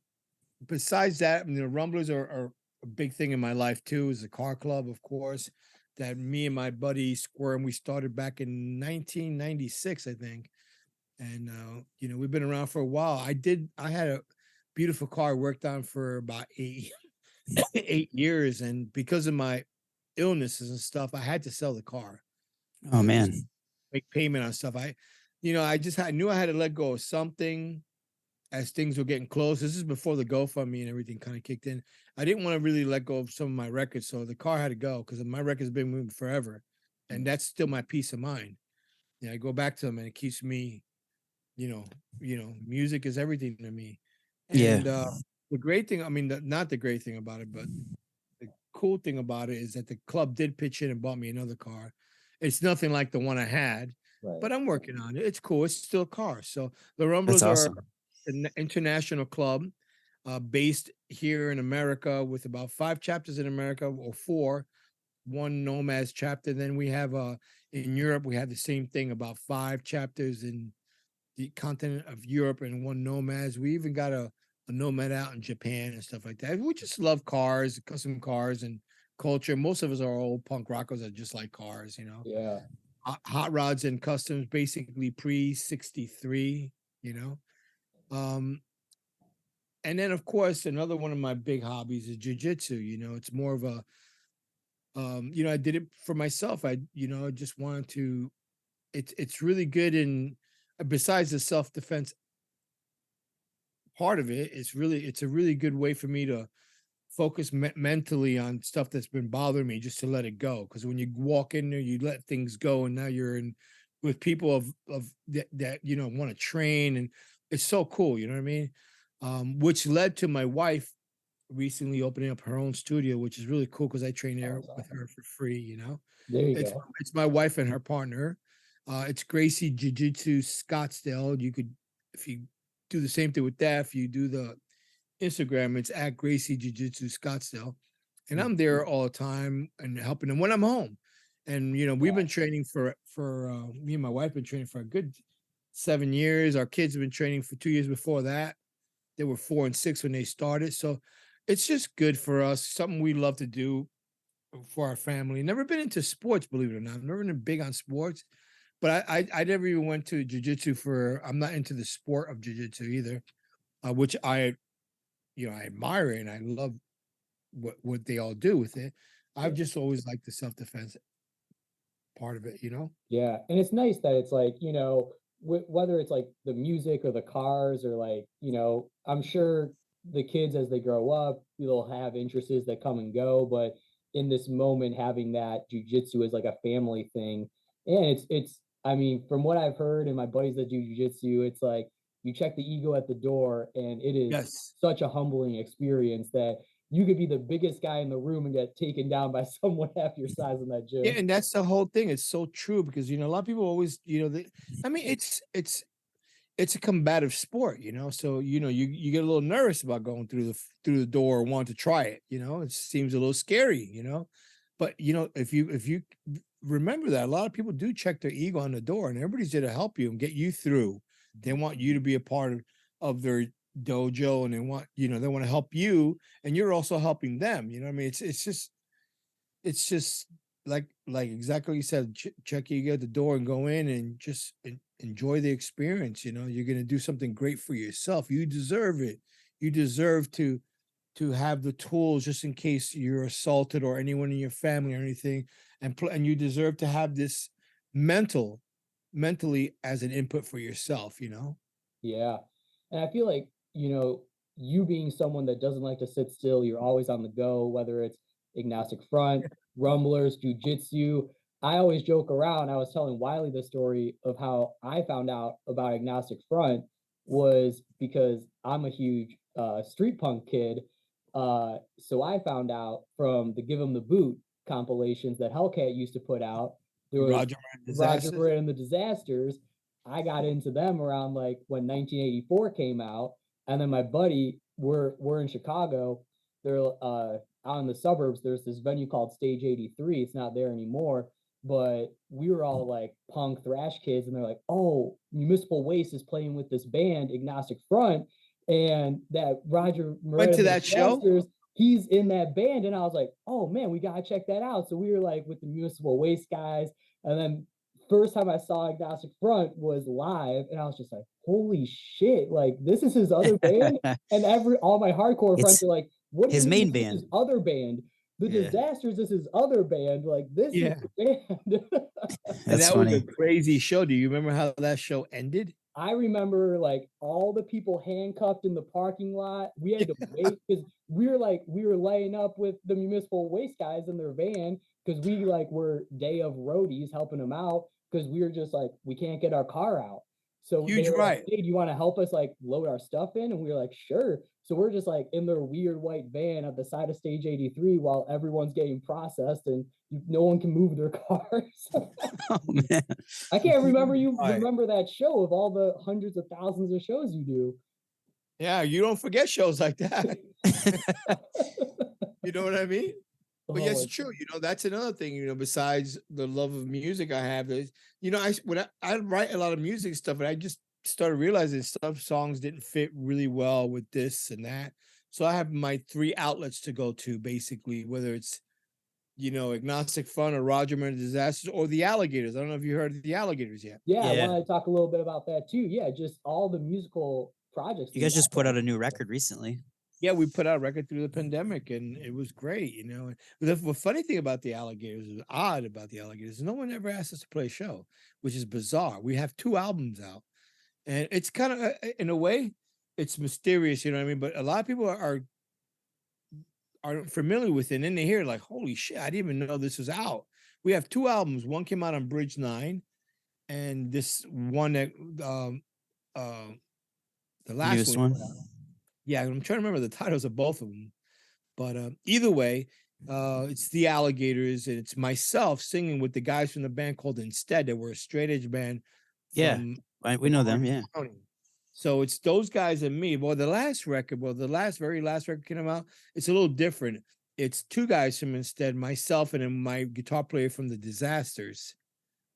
besides that, Rumblers are a big thing in my life too. Is the car club, of course, that me and my buddy Squirm we started back in 1996, I think. And we've been around for a while. I had a beautiful car I worked on for about 8 years, and because of my illnesses and stuff, I had to sell the car. Oh man, make payment on stuff. I knew I had to let go of something as things were getting close. This is before the GoFundMe and everything kind of kicked in. I didn't want to really let go of some of my records, so the car had to go because my record's been moving forever, and that's still my peace of mind. I go back to them, and it keeps me, music is everything to me. And the great thing, not the great thing about it, but the cool thing about it is that the club did pitch in and bought me another car. It's nothing like the one I had, but I'm working on it. It's cool. It's still a car. So the Rumblers are an international club based here in America with about 5 chapters in America, or 4, 1 Nomads chapter. Then we have in Europe, we have the same thing, about 5 chapters in the continent of Europe and 1 Nomads. We even got a Nomad out in Japan and stuff like that. We just love cars, custom cars, and culture. Most of us are old punk rockers that just like cars, Yeah. Hot rods and customs, basically pre-63, and then of course another one of my big hobbies is jiu-jitsu. It's more of a I did it for myself. I just wanted to, it's really good in, besides the self-defense part of it, it's a really good way for me to focus mentally on stuff that's been bothering me, just to let it go. Because when you walk in there, you let things go, and now you're in with people of that want to train, and it's so cool. You know what I mean? Which led to my wife recently opening up her own studio, which is really cool because I train there with her for free. There you go. It's my wife and her partner. It's Gracie Jiu-Jitsu Scottsdale. You could, if you do the same thing with that, if you do the Instagram, it's at Gracie Jiu-Jitsu Scottsdale, and I'm there all the time and helping them when I'm home. And we've been training for me and my wife been training for a good 7 years. Our kids have been training for 2 years before that. They were 4 and 6 when they started, so it's just good for us. Something we love to do for our family. Never been into sports, believe it or not. Never been big on sports, but I never even went to jiu-jitsu I'm not into the sport of jiu-jitsu either, which I admire it, and I love what they all do with it. I've just always liked the self-defense part of it, Yeah, and it's nice that it's like, whether it's like the music or the cars or like, I'm sure the kids as they grow up, they'll have interests that come and go, but in this moment, having that jujitsu is like a family thing. And it's from what I've heard and my buddies that do jujitsu, it's like you check the ego at the door, and it is such a humbling experience that you could be the biggest guy in the room and get taken down by someone half your size in that gym. Yeah, and that's the whole thing. It's so true because a lot of people always, it's a combative sport, so you get a little nervous about going through the door or want to try it. It seems a little scary, but if you remember that a lot of people do check their ego on the door, and everybody's there to help you and get you through. They want you to be a part of their dojo, and they want to help you, and you're also helping them. It's just like exactly what you said. Check your ego at the door and go in and just enjoy the experience. You're going to do something great for yourself. You deserve it. You deserve to have the tools just in case you're assaulted or anyone in your family or anything, and you deserve to have this mentally as an input for yourself. Yeah, and I feel like you being someone that doesn't like to sit still, you're always on the go, whether it's Agnostic Front, Rumblers, Jiu-Jitsu. I always joke around. I was telling Wiley the story of how I found out about Agnostic Front was because I'm a huge street punk kid. So I found out from the Give 'em the Boot compilations that Hellcat used to put out. There was Roger Miret and the Disasters. I got into them around like when 1984 came out. And then my buddy we're in Chicago. They're out in the suburbs. There's this venue called Stage 83. It's not there anymore, but we were all like punk thrash kids, and they're like, "Oh, Municipal Waste is playing with this band, Agnostic Front, and that Roger Went Miret to and the that show? Disasters, he's in that band." And I was like, "Oh man, we gotta check that out." So we were like with the Municipal Waste guys, and then first time I saw Agnostic Front was live, and I was just like, "Holy shit! Like this is his other band." And all my hardcore friends It's are like, "What do his you main mean this is band. his other band? The Yeah. Disasters is his other band. Like this Yeah. is the band." And That's that funny. was a crazy show. Do you remember how that show ended? I remember like all the people handcuffed in the parking lot. We had to wait because we were laying up with the Municipal Waste guys in their van because we like were day of roadies helping them out because we were just like we can't get our car out. So Huge they were like, riot. "Hey, do you want to help us like load our stuff in?" And we were like, "Sure." So we're just like in their weird white van at the side of Stage 83 while everyone's getting processed and no one can move their cars. Oh man. I can't remember you Right. remember that show of all the hundreds of thousands of shows you do. Yeah, you don't forget shows like that. You know what I mean? But yeah, Oh, it's true. You know, that's another thing. You know, besides the love of music I have is, you know, I write a lot of music stuff, and I just started realizing some songs didn't fit really well with this and that. So I have my 3 outlets to go to, basically, whether it's, you know, Agnostic Front or Roger Miret Disasters or the Alligators. I don't know if you heard of the Alligators yet. yeah, I Yeah. wanted to talk a little bit about that too. Yeah, just all the musical projects. You guys just put out a new record recently. Yeah, we put out a record through the pandemic, and it was great, you know. The funny thing about the Alligators, is odd about the Alligators, no one ever asked us to play a show, which is bizarre. We have 2 albums out, and it's kind of, in a way, it's mysterious, you know what I mean? But a lot of people are familiar with it, and then they hear like, "Holy shit, I didn't even know this was out." We have 2 albums. One came out on Bridge 9, and this one that the last Newest one. one. Yeah, I'm trying to remember the titles of both of them, but either way, it's the Alligators, and it's myself singing with the guys from the band called Instead. That were a straight edge band. Yeah, we know them. Yeah. County. So it's those guys and me. Well, the very last record came out. It's a little different. It's 2 guys from Instead, myself, and then my guitar player from the Disasters,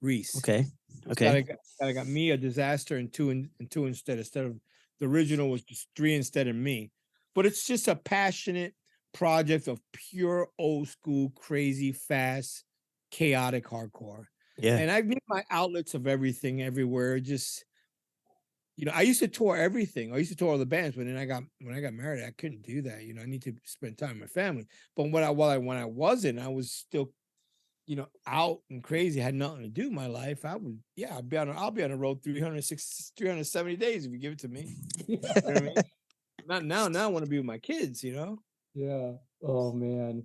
Reese. Okay. So Okay. I got me, a Disaster, and two Instead. Instead of the original was just 3 Instead of me. But it's just a passionate project of pure old school, crazy, fast, chaotic hardcore. Yeah. And I get my outlets of everything everywhere. Just, you know, I used to tour everything. I used to tour all the bands, but then when I got married, I couldn't do that. You know, I need to spend time with my family. But when I wasn't, I was still, you know, out and crazy, had nothing to do in my life. I'll be on the road 370 days if you give it to me. You know what I mean? Not now. Now I want to be with my kids, you know? Yeah. Oh man.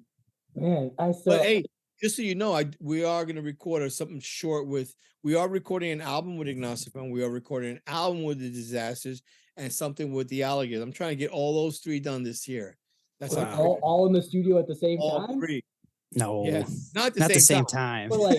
But hey, just so you know, we are going to record something short we are recording an album with Agnostic Front. We are recording an album with the Disasters and something with the Alligators. I'm trying to get all those 3 done this year. That's all in the studio at the same all time. 3. No, Yeah, not the the same time. time. But like,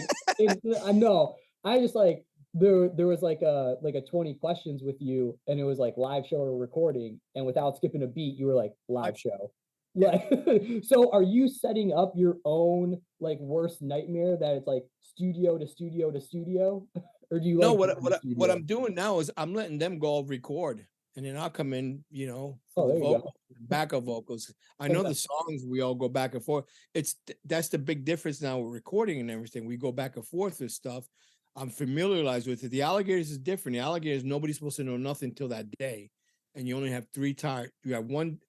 I know. I just like there was like a 20 questions with you, and it was like live show or recording, and without skipping a beat, you were like live show. Like, so are you setting up your own like worst nightmare that it's like studio to studio to studio, or do you? No, like what I'm doing now is I'm letting them go record, and then I'll come in, you know, for the vocals, backup vocals. I know the songs, we all go back and forth. That's the big difference now with recording and everything. We go back and forth with stuff. I'm familiarized with it. The Alligators is different. The Alligators, nobody's supposed to know nothing till that day, and you only have 3 times. You have one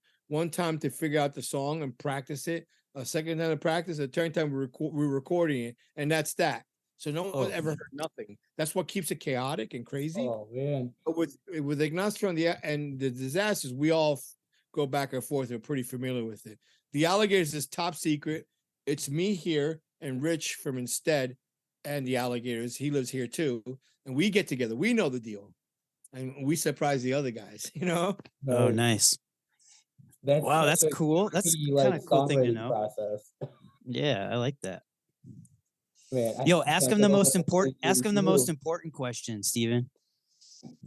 time to figure out the song and practice it. A second time to practice. A third time we're recording it, and that's that. So no one ever heard nothing. That's what keeps it chaotic and crazy. Oh man! But with Agnostic Front and the Disasters, we all go back and forth. We're pretty familiar with it. The Alligators is top secret. It's me here and Rich from Instead, and the Alligators. He lives here too, and we get together. We know the deal, and we surprise the other guys. You know? Oh, nice. Wow, that's cool. That's kind of cool thing to know. Process. Yeah, I like that. Man, ask him the most important. Ask him the most important question, Steven.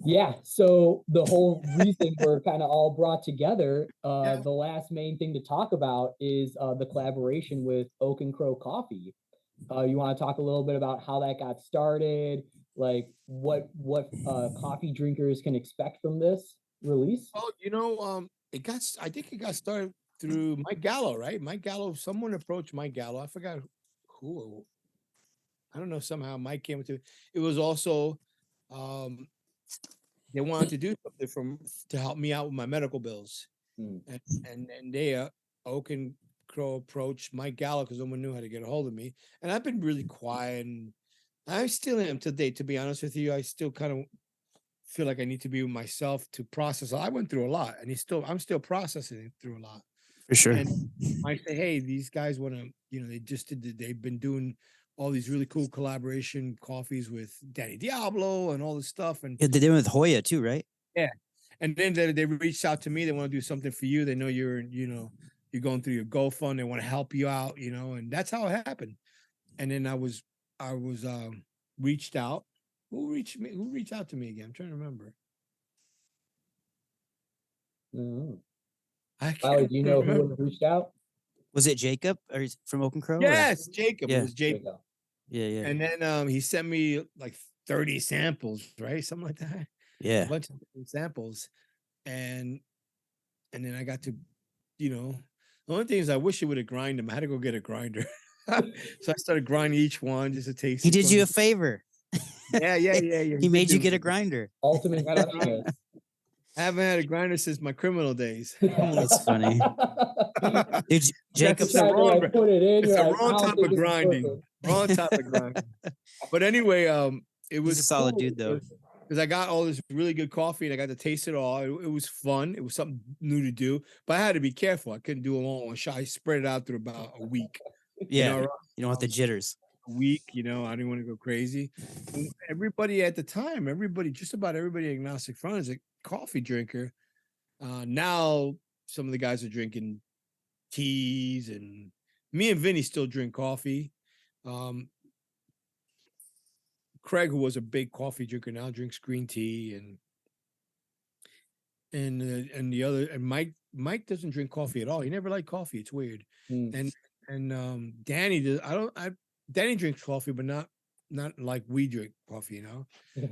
Yeah, so the whole reason we're kind of all brought together, Yeah. the last main thing to talk about is the collaboration with Oak and Crow Coffee. You want to talk a little bit about how that got started, like what coffee drinkers can expect from this release? Well, I think it got started through Mike Gallo, right? Mike Gallo, someone approached Mike Gallo. I forgot who. I don't know. Somehow Mike came to it. Was also they wanted to do something to help me out with my medical bills. And they Oak and Crow approached Mike Gallo because no one knew how to get a hold of me. And I've been really quiet, and I still am today, to be honest with you. I still kind of feel like I need to be with myself to process. I went through a lot, and I'm still processing it through a lot. For sure. And I say, hey, these guys want to, they've been doing all these really cool collaboration coffees with Danny Diablo and all this stuff. And yeah, they did it with Hoya too, right? Yeah. And then they reached out to me. They want to do something for you. They know you're going through your GoFund. They want to help you out, and that's how it happened. And then I was reached out. Who reached out to me again? I'm trying to remember. Wiley, do you know who would have reached out? Was it Jacob or from Oak and Crow? Yes, Jacob. Yeah. It was Jacob. Yeah. And then he sent me like 30 samples, right? Something like that. Yeah. A bunch of samples. And then I got to, the only thing is I wish he would have grind them. I had to go get a grinder. So I started grinding each one just to taste. He did you a favor. Yeah. He made you get a grinder. Ultimate kindness. I haven't had a grinder since my criminal days. That's funny. Dude, Jacob's the wrong, put it in. it's the Like, wrong type of grinding. Wrong type of grinding. But anyway, it was a solid dude though. Because I got all this really good coffee and I got to taste it all. It was fun. It was something new to do, but I had to be careful. I couldn't do it all in one shot. I spread it out through about a week. Yeah, you don't want the jitters. A week, I didn't want to go crazy. And everybody at the time, just about everybody at Agnostic Front is a coffee drinker. Now some of the guys are drinking teas, and me and Vinny still drink coffee. Craig, who was a big coffee drinker, now drinks green tea, and the other, and Mike doesn't drink coffee at all. He never liked coffee. It's weird. And Danny does. Danny drinks coffee, but not like we drink coffee,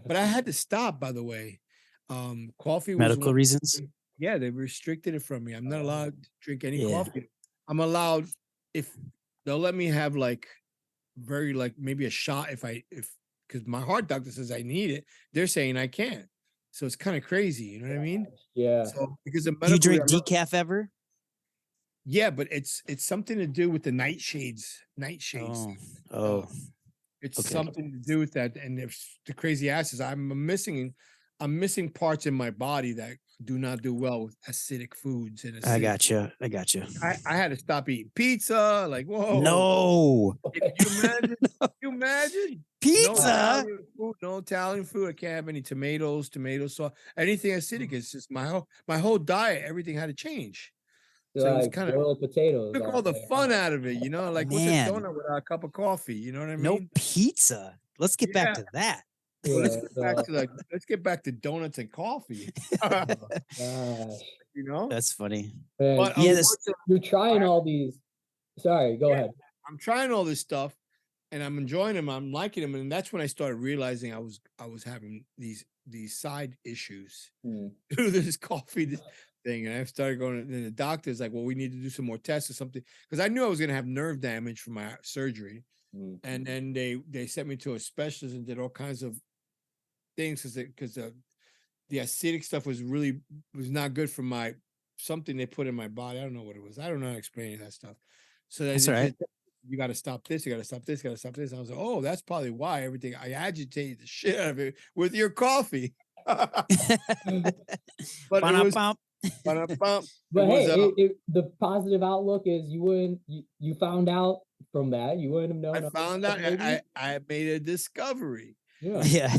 But I had to stop, by the way. Coffee was medical reasons. Yeah, they restricted it from me. I'm not allowed to drink any coffee. I'm allowed if they'll let me have maybe a shot if because my heart doctor says I need it. They're saying I can't. So it's kind of crazy, you know what I mean? Yeah. So because of medical, do you drink decaf ever? Yeah, but it's something to do with the nightshades. Oh. It's something to do with that. And if the crazy ass is I'm missing parts in my body that do not do well with acidic foods. And I got you. I had to stop eating pizza. Like, whoa. No. Can you imagine? Can you imagine? Pizza? No Italian food. I can't have any tomato sauce. Anything acidic. It's just my whole diet. Everything had to change. So it was kind of boiled potatoes. Took all the fun out of it, like what's a donut without a cup of coffee? You know what I mean? No pizza. Let's get back to that. Yeah, let's get back to donuts and coffee. That's funny. But you're trying all these. Sorry, go ahead. I'm trying all this stuff, and I'm enjoying them. I'm liking them, and that's when I started realizing I was having these side issues through this coffee thing, and I started going. And the doctor's like, "Well, we need to do some more tests or something," because I knew I was going to have nerve damage from my surgery. And then they sent me to a specialist and did all kinds of things because the acidic stuff was not good for something they put in my body. I don't know what it was. I don't know how to explain that stuff. So that's all right. You got to stop this. You got to stop this. Got to stop this. I was like, oh, that's probably why everything. I agitated the shit out of it with your coffee. But it was. But hey, the positive outlook is you found out from that. You wouldn't have known. I found out. I made a discovery. Yeah.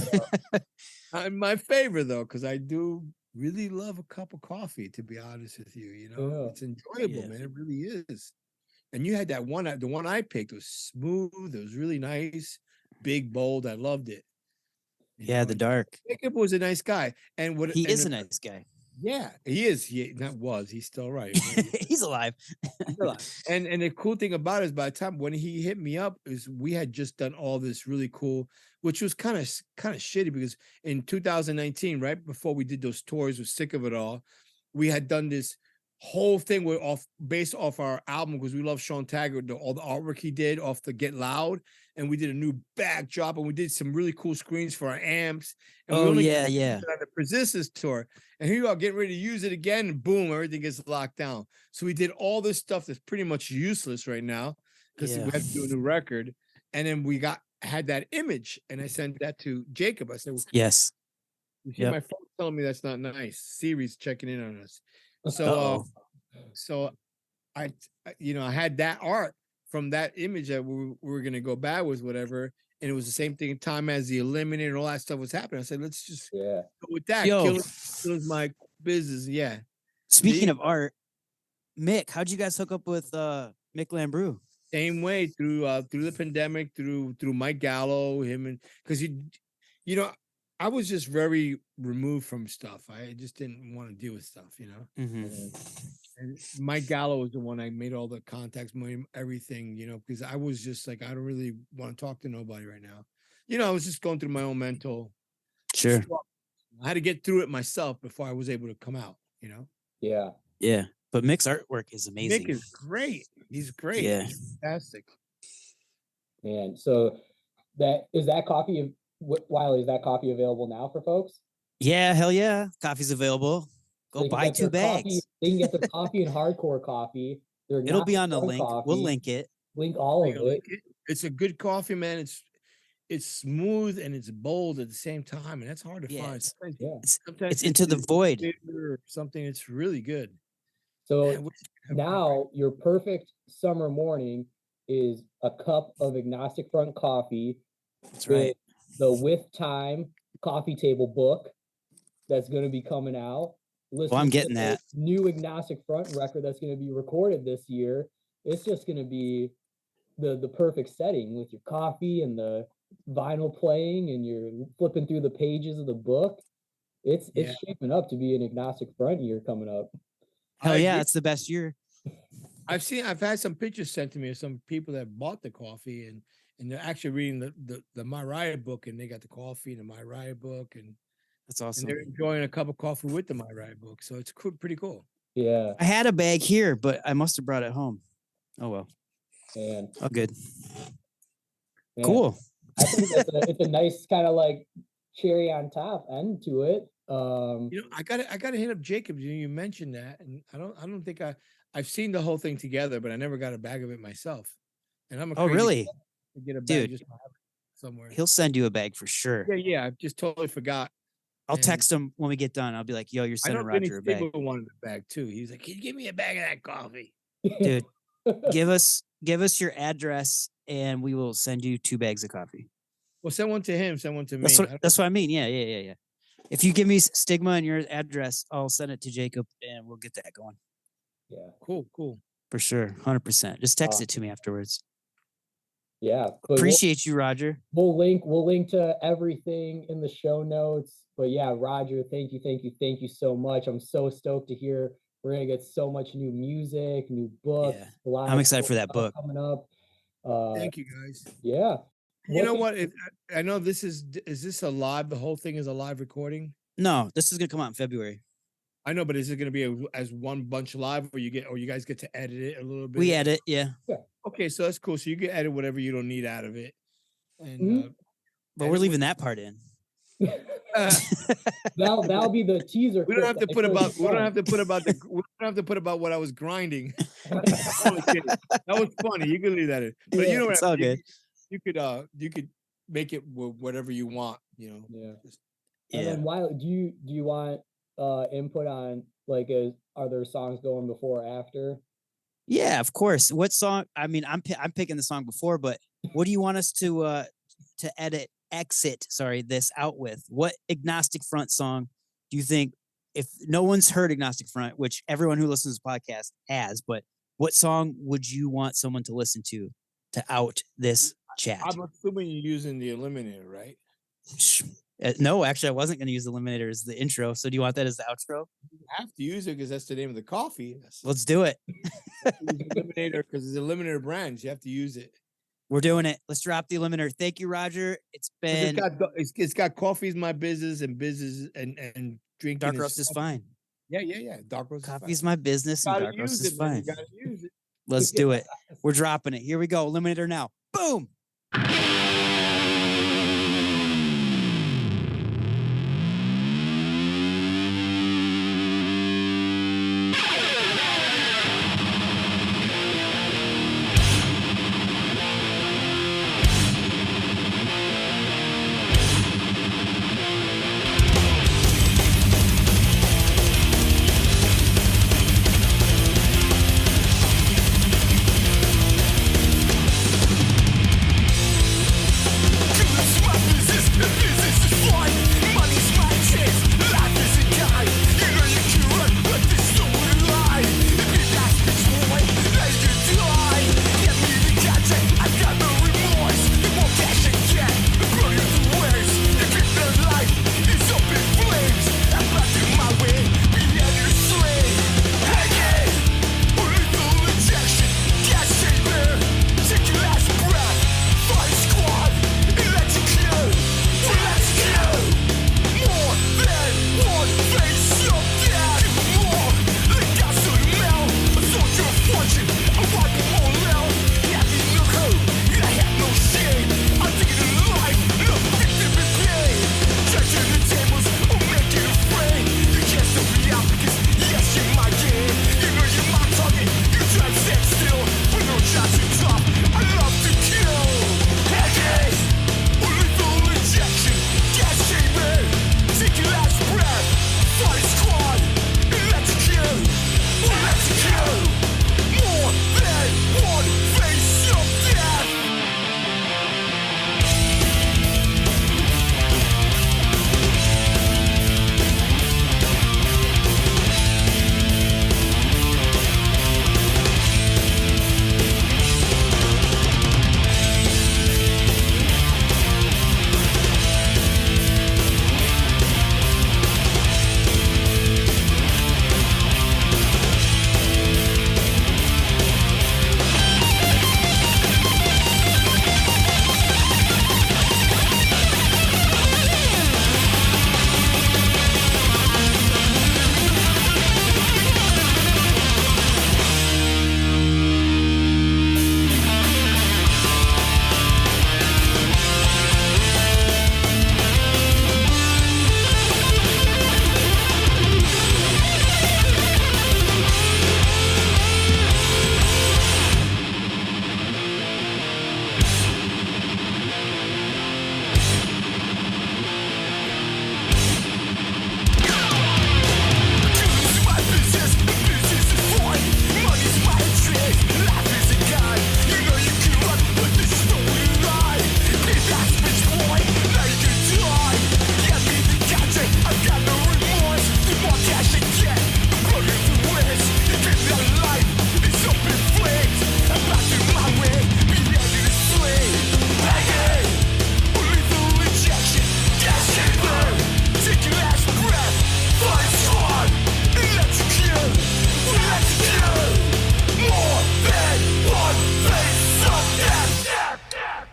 In my favor though, because I do really love a cup of coffee. To be honest with you, it's enjoyable, man. It really is. And you had that one. The one I picked was smooth. It was really nice, big, bold. I loved it. Yeah, the dark. Jacob was a nice guy, and what He and is a nice guy. Yeah, he is. He not was. He's still right. He's alive. And the cool thing about it is, by the time when he hit me up, is we had just done all this really cool, which was kind of shitty because in 2019, right before we did those tours, was sick of it all. We had done this whole thing based off our album because we love Sean Taggart, all the artwork he did off the Get Loud, and we did a new backdrop, and we did some really cool screens for our amps. And we only yeah. on the Persistence tour, and here you are getting ready to use it again, and boom, everything gets locked down. So we did all this stuff that's pretty much useless right now because we had to do a new record, and then we had that image, and I sent that to Jacob. I said, yes. You see my phone telling me that's not nice. Siri's checking in on us. So I had that art from that image that we were going to go bad with whatever. And it was the same thing time as the Eliminator and all that stuff was happening. I said, let's just go with that. Kills my business. Yeah. Speaking of art, Mick, how'd you guys hook up with Mick Lambrou? Same way through the pandemic, through Mike Gallo, him, and because I was just very removed from stuff. I just didn't want to deal with stuff, And Mike Gallo was the one I made all the contacts, everything, because I was just like, I don't really want to talk to nobody right now. I was just going through my own mental. Sure. struggle. I had to get through it myself before I was able to come out, Yeah. Yeah. But Mick's artwork is amazing. Mick is great. He's great. Yeah. He's fantastic. And so that copy of Wiley, is that copy available now for folks? Yeah, hell yeah. Coffee's available. Go They can buy get 2 their bags. coffee- They can get their coffee and hardcore coffee. It'll be on the link. We'll link it. Link all of it. It's a good coffee, man. It's smooth and it's bold at the same time, and that's hard to find. It's into the void. Or something. It's really good. So now your perfect summer morning is a cup of Agnostic Front coffee. That's right. The With Time coffee table book that's going to be coming out. Well, I'm getting that new Agnostic Front record that's going to be recorded this year. It's just going to be the perfect setting with your coffee and the vinyl playing, and you're flipping through the pages of the book. It's shaping up to be an Agnostic Front year coming up. Hell yeah, it's the best year. I've had some pictures sent to me of some people that bought the coffee and they're actually reading the Miret book, and they got the coffee and the Miret book, and that's awesome. And they're enjoying a cup of coffee with the Miret book, so it's pretty cool. Yeah, I had a bag here, but I must have brought it home. Oh well. And good. Man. Cool. I think it's a nice kind of like cherry on top end to it. I gotta hit up Jacob. You mentioned that, and I don't think I've seen the whole thing together, but I never got a bag of it myself. And I'm really? To get a bag, dude, just to have it somewhere. He'll send you a bag for sure. Yeah. I just totally forgot. I'll text him when we get done. I'll be like, "Yo, you're sending Roger a bag." Wanted a bag too. He's like, "Can you give me a bag of that coffee?" Dude, give us your address, and we will send you 2 bags of coffee. Well, send one to him. Send one to me. That's what I mean. Yeah. If you give me Stigma and your address, I'll send it to Jacob, and we'll get that going. Yeah. Cool. For sure, 100%. Just text it to me afterwards. Yeah. Appreciate you, Roger. We'll link to everything in the show notes. But yeah, Roger, thank you so much. I'm so stoked to hear we're gonna get so much new music, new books. Yeah. I'm excited for that book coming up. Thank you, guys. Yeah. You know what? I know is this a live? The whole thing is a live recording? No, this is gonna come out in February. I know, but is it gonna be as one bunch live, or you guys get to edit it a little bit? We edit, yeah. Okay, so that's cool. So you can edit whatever you don't need out of it, and but we're leaving that part in. That'll be the teaser. We don't have to put about. We don't have to put about what I was grinding. That was funny. You can leave that in, but you know it's all good. You could make it whatever you want. Yeah. And then do you want input on are there songs going before or after? Yeah, of course. What song? I mean, I'm picking the song before, but what do you want us to exit this out with? What Agnostic Front song do you think, if no one's heard Agnostic Front, which everyone who listens to this podcast has, but what song would you want someone to listen to out this chat? I'm assuming you're using the Eliminator, right? No, actually, I wasn't going to use the eliminator as the intro. So do you want that as the outro? You have to use it because that's the name of the coffee. Let's do it. Eliminator, because it's eliminator brands. You have to use it. We're doing it. Let's drop the eliminator. Thank you, Roger. It's been It's got coffee's my business and drinking. dark roast is fine. Yeah. Dark roast. Coffee's my business and dark roast is fine. You gotta use it. Let's do it. We're dropping it. Here we go. Eliminator now. Boom.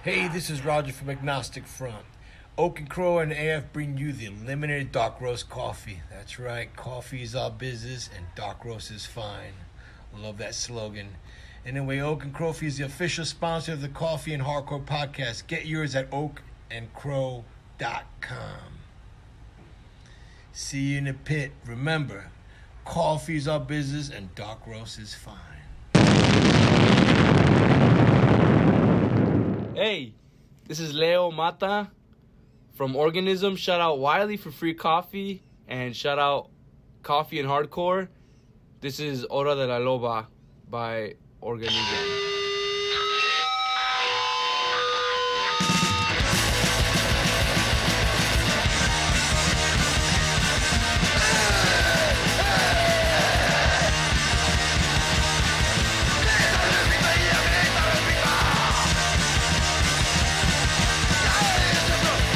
Hey, this is Roger from Agnostic Front. Oak and Crow and AF bring you the Eliminated Dark Roast Coffee. That's right, coffee is our business and dark roast is fine. Love that slogan. Anyway, Oak and Crow is the official sponsor of the Coffee and Hardcore podcast. Get yours at oakandcrow.com. See you in the pit. Remember, coffee is our business and dark roast is fine. Hey, this is Leo Mata from ORGAN-ISM. Shout out Wiley for free coffee and shout out Coffee and Hardcore. This is Hora de la Loba by ORGAN-ISM. Yeah.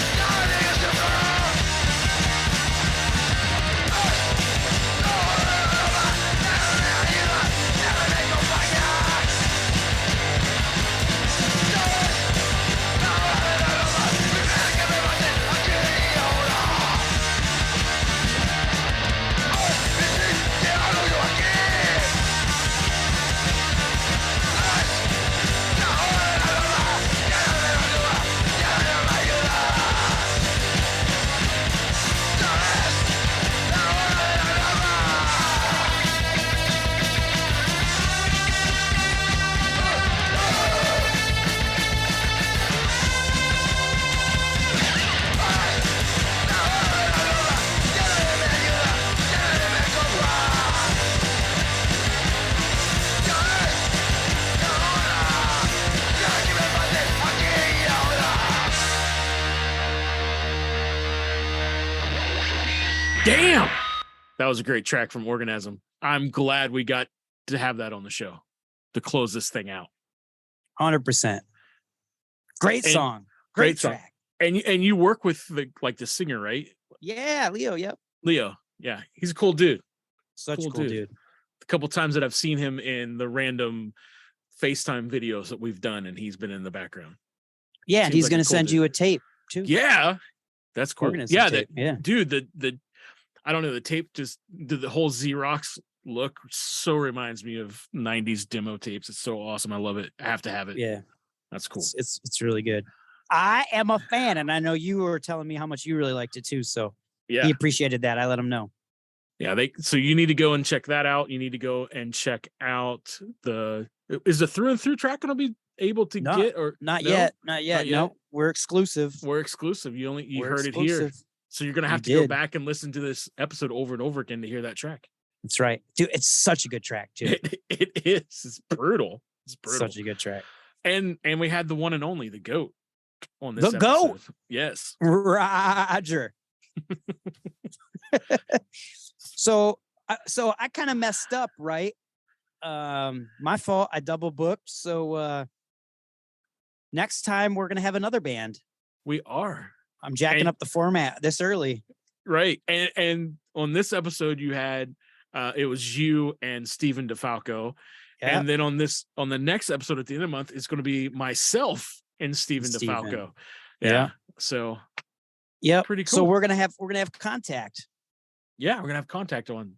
Damn. That was a great track from ORGAN-ISM. I'm glad we got to have that on the show to close this thing out. 100%. Great song. Great track. And you work with the singer, right? Yeah, Leo. Yep. Leo. Yeah. He's a cool dude. Such a cool dude. A couple times that I've seen him in the random FaceTime videos that we've done, and he's been in the background. Yeah, and he's going to send you a tape too. Yeah. That's cool. Yeah, dude, the I don't know, the tape just the whole Xerox look so reminds me of 90s demo tapes. It's so awesome. I love it. I have to have it. Yeah. That's cool. It's really good. I am a fan, and I know you were telling me how much you really liked it too. So yeah, he appreciated that. I let him know. Yeah, so you need to go and check that out. You need to go and check out is the Through and Through track going to be able to get or not yet? Not yet. No, we're exclusive. You heard it here. So you're going to have to go back and listen to this episode over and over again to hear that track. That's right. Dude, it's such a good track, too. It is. It's brutal. It's brutal. Such a good track. And we had the one and only, the GOAT on this episode. GOAT? Yes. Roger. So I kind of messed up, right? My fault. I double booked. So next time we're going to have another band. We are. I'm jacking up the format this early. Right. And on this episode, you had, it was you and Stephen DeFalco. Yep. And then on the next episode at the end of the month, it's going to be myself and Stephen DeFalco. Yeah. So yeah, pretty cool. So we're going to have contact. Yeah. We're going to have contact on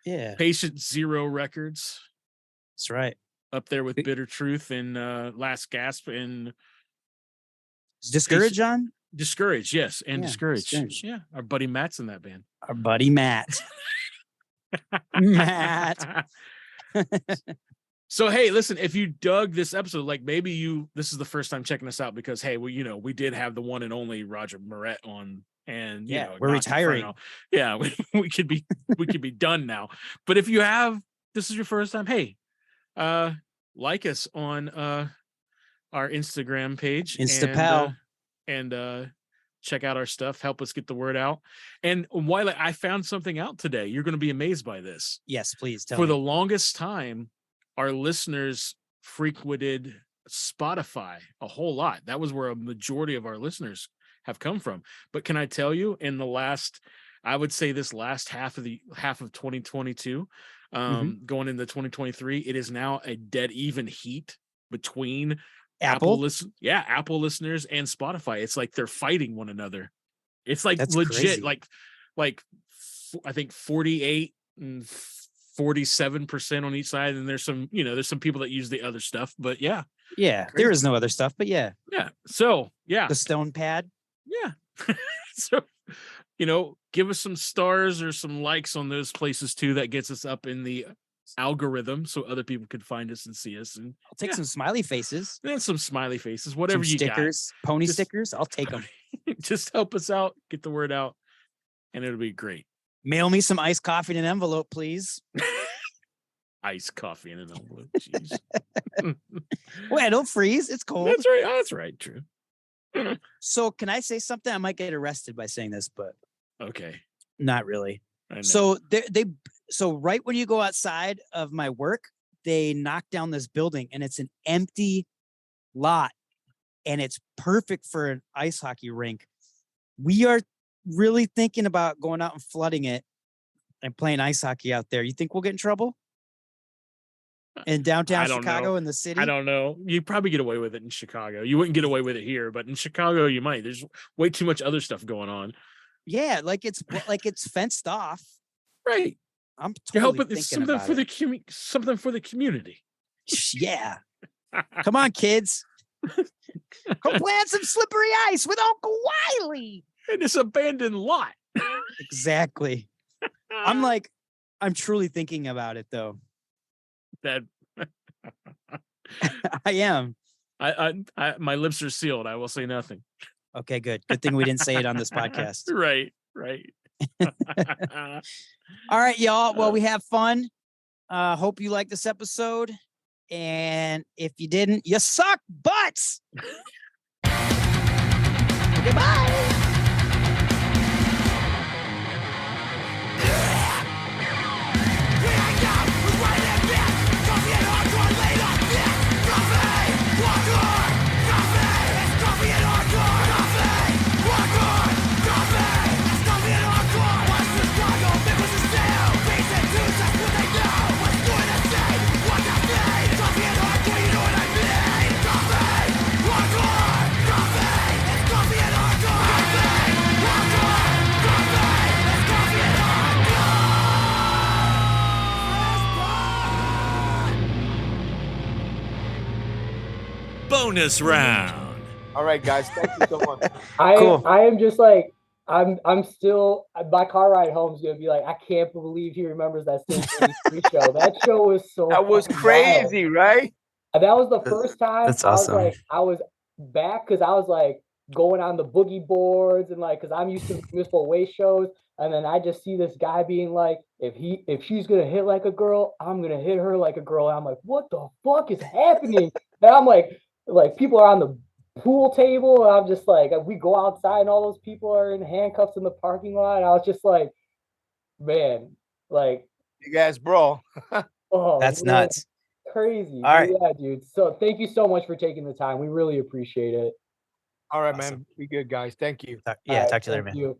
Patient Zero Records. That's right. Up there with Bitter Truth and Last Gasp and Discourage on? Discourage, yes, and Discourage. Yeah, our buddy Matt's in that band. Our buddy Matt. Matt. So hey, listen, if you dug this episode, like maybe this is the first time checking us out because hey, we did have the one and only Roger Miret on, and we're retiring. Yeah, we could be done now. But if this is your first time, hey, like us on our Instagram page, Instapal. And check out our stuff. Help us get the word out. And Wiley, I found something out today. You're going to be amazed by this. Yes, please tell me. For the me. longest time, our listeners frequented Spotify a whole lot. That was where a majority of our listeners have come from. But can I tell you, in the last, I would say this last half of 2022, going into 2023, it is now a dead even heat between Apple listeners and Spotify. It's like they're fighting one another. It's like that's legit, crazy. like I think 48 and 47% on each side, and there's some people that use the other stuff, but yeah, crazy. There is no other stuff, but yeah. So the stone pad, so give us some stars or some likes on those places too. That gets us up in the algorithm so other people could find us and see us. And I'll take some smiley faces. And some smiley faces, whatever some stickers, got. Pony stickers. I'll take them. Just help us out, get the word out, and it'll be great. Mail me some iced coffee in an envelope, please. Iced coffee in an envelope. Jeez. Well, don't freeze. It's cold. That's right. That's right. True. So can I say something? I might get arrested by saying this, but okay. Not really. So so right when you go outside of my work, they knock down this building and it's an empty lot and it's perfect for an ice hockey rink. We are really thinking about going out and flooding it and playing ice hockey out there. You think we'll get in trouble? In downtown Chicago in the city? I don't know. You probably get away with it in Chicago. You wouldn't get away with it here, but in Chicago you might. There's way too much other stuff going on. Yeah, like it's fenced off. Right. I'm totally thinking something about for it. Something for the community. Yeah. Come on, kids. Go play on some slippery ice with Uncle Wiley. In this abandoned lot. Exactly. I'm truly thinking about it though. That I am. I my lips are sealed. I will say nothing. Okay, good. Good thing we didn't say it on this podcast. Right. All right, y'all. Well, we have fun. Hope you like this episode. And if you didn't, you suck butts. Goodbye. bonus round. All right, guys. Thank you so much. I am just like I'm still my car ride home is gonna be like I can't believe he remembers that Stage 83 show. That show was so That was fucking crazy, wild. right? And that was the first time That's awesome. I was back because I was like going on the boogie boards and like because I'm used to municipal waste shows. And then I just see this guy being like, if she's gonna hit like a girl, I'm gonna hit her like a girl. And I'm like, what the fuck is happening? And I'm like people are on the pool table, and I'm just like, we go outside and all those people are in handcuffs in the parking lot. And I was just like, man, like big ass brawl. Oh, That's man, nuts. crazy. All right. Yeah, dude. So thank you so much for taking the time. We really appreciate it. All right, man. Be good, guys. Thank you. Yeah, All right, talk to you later, thank man. you.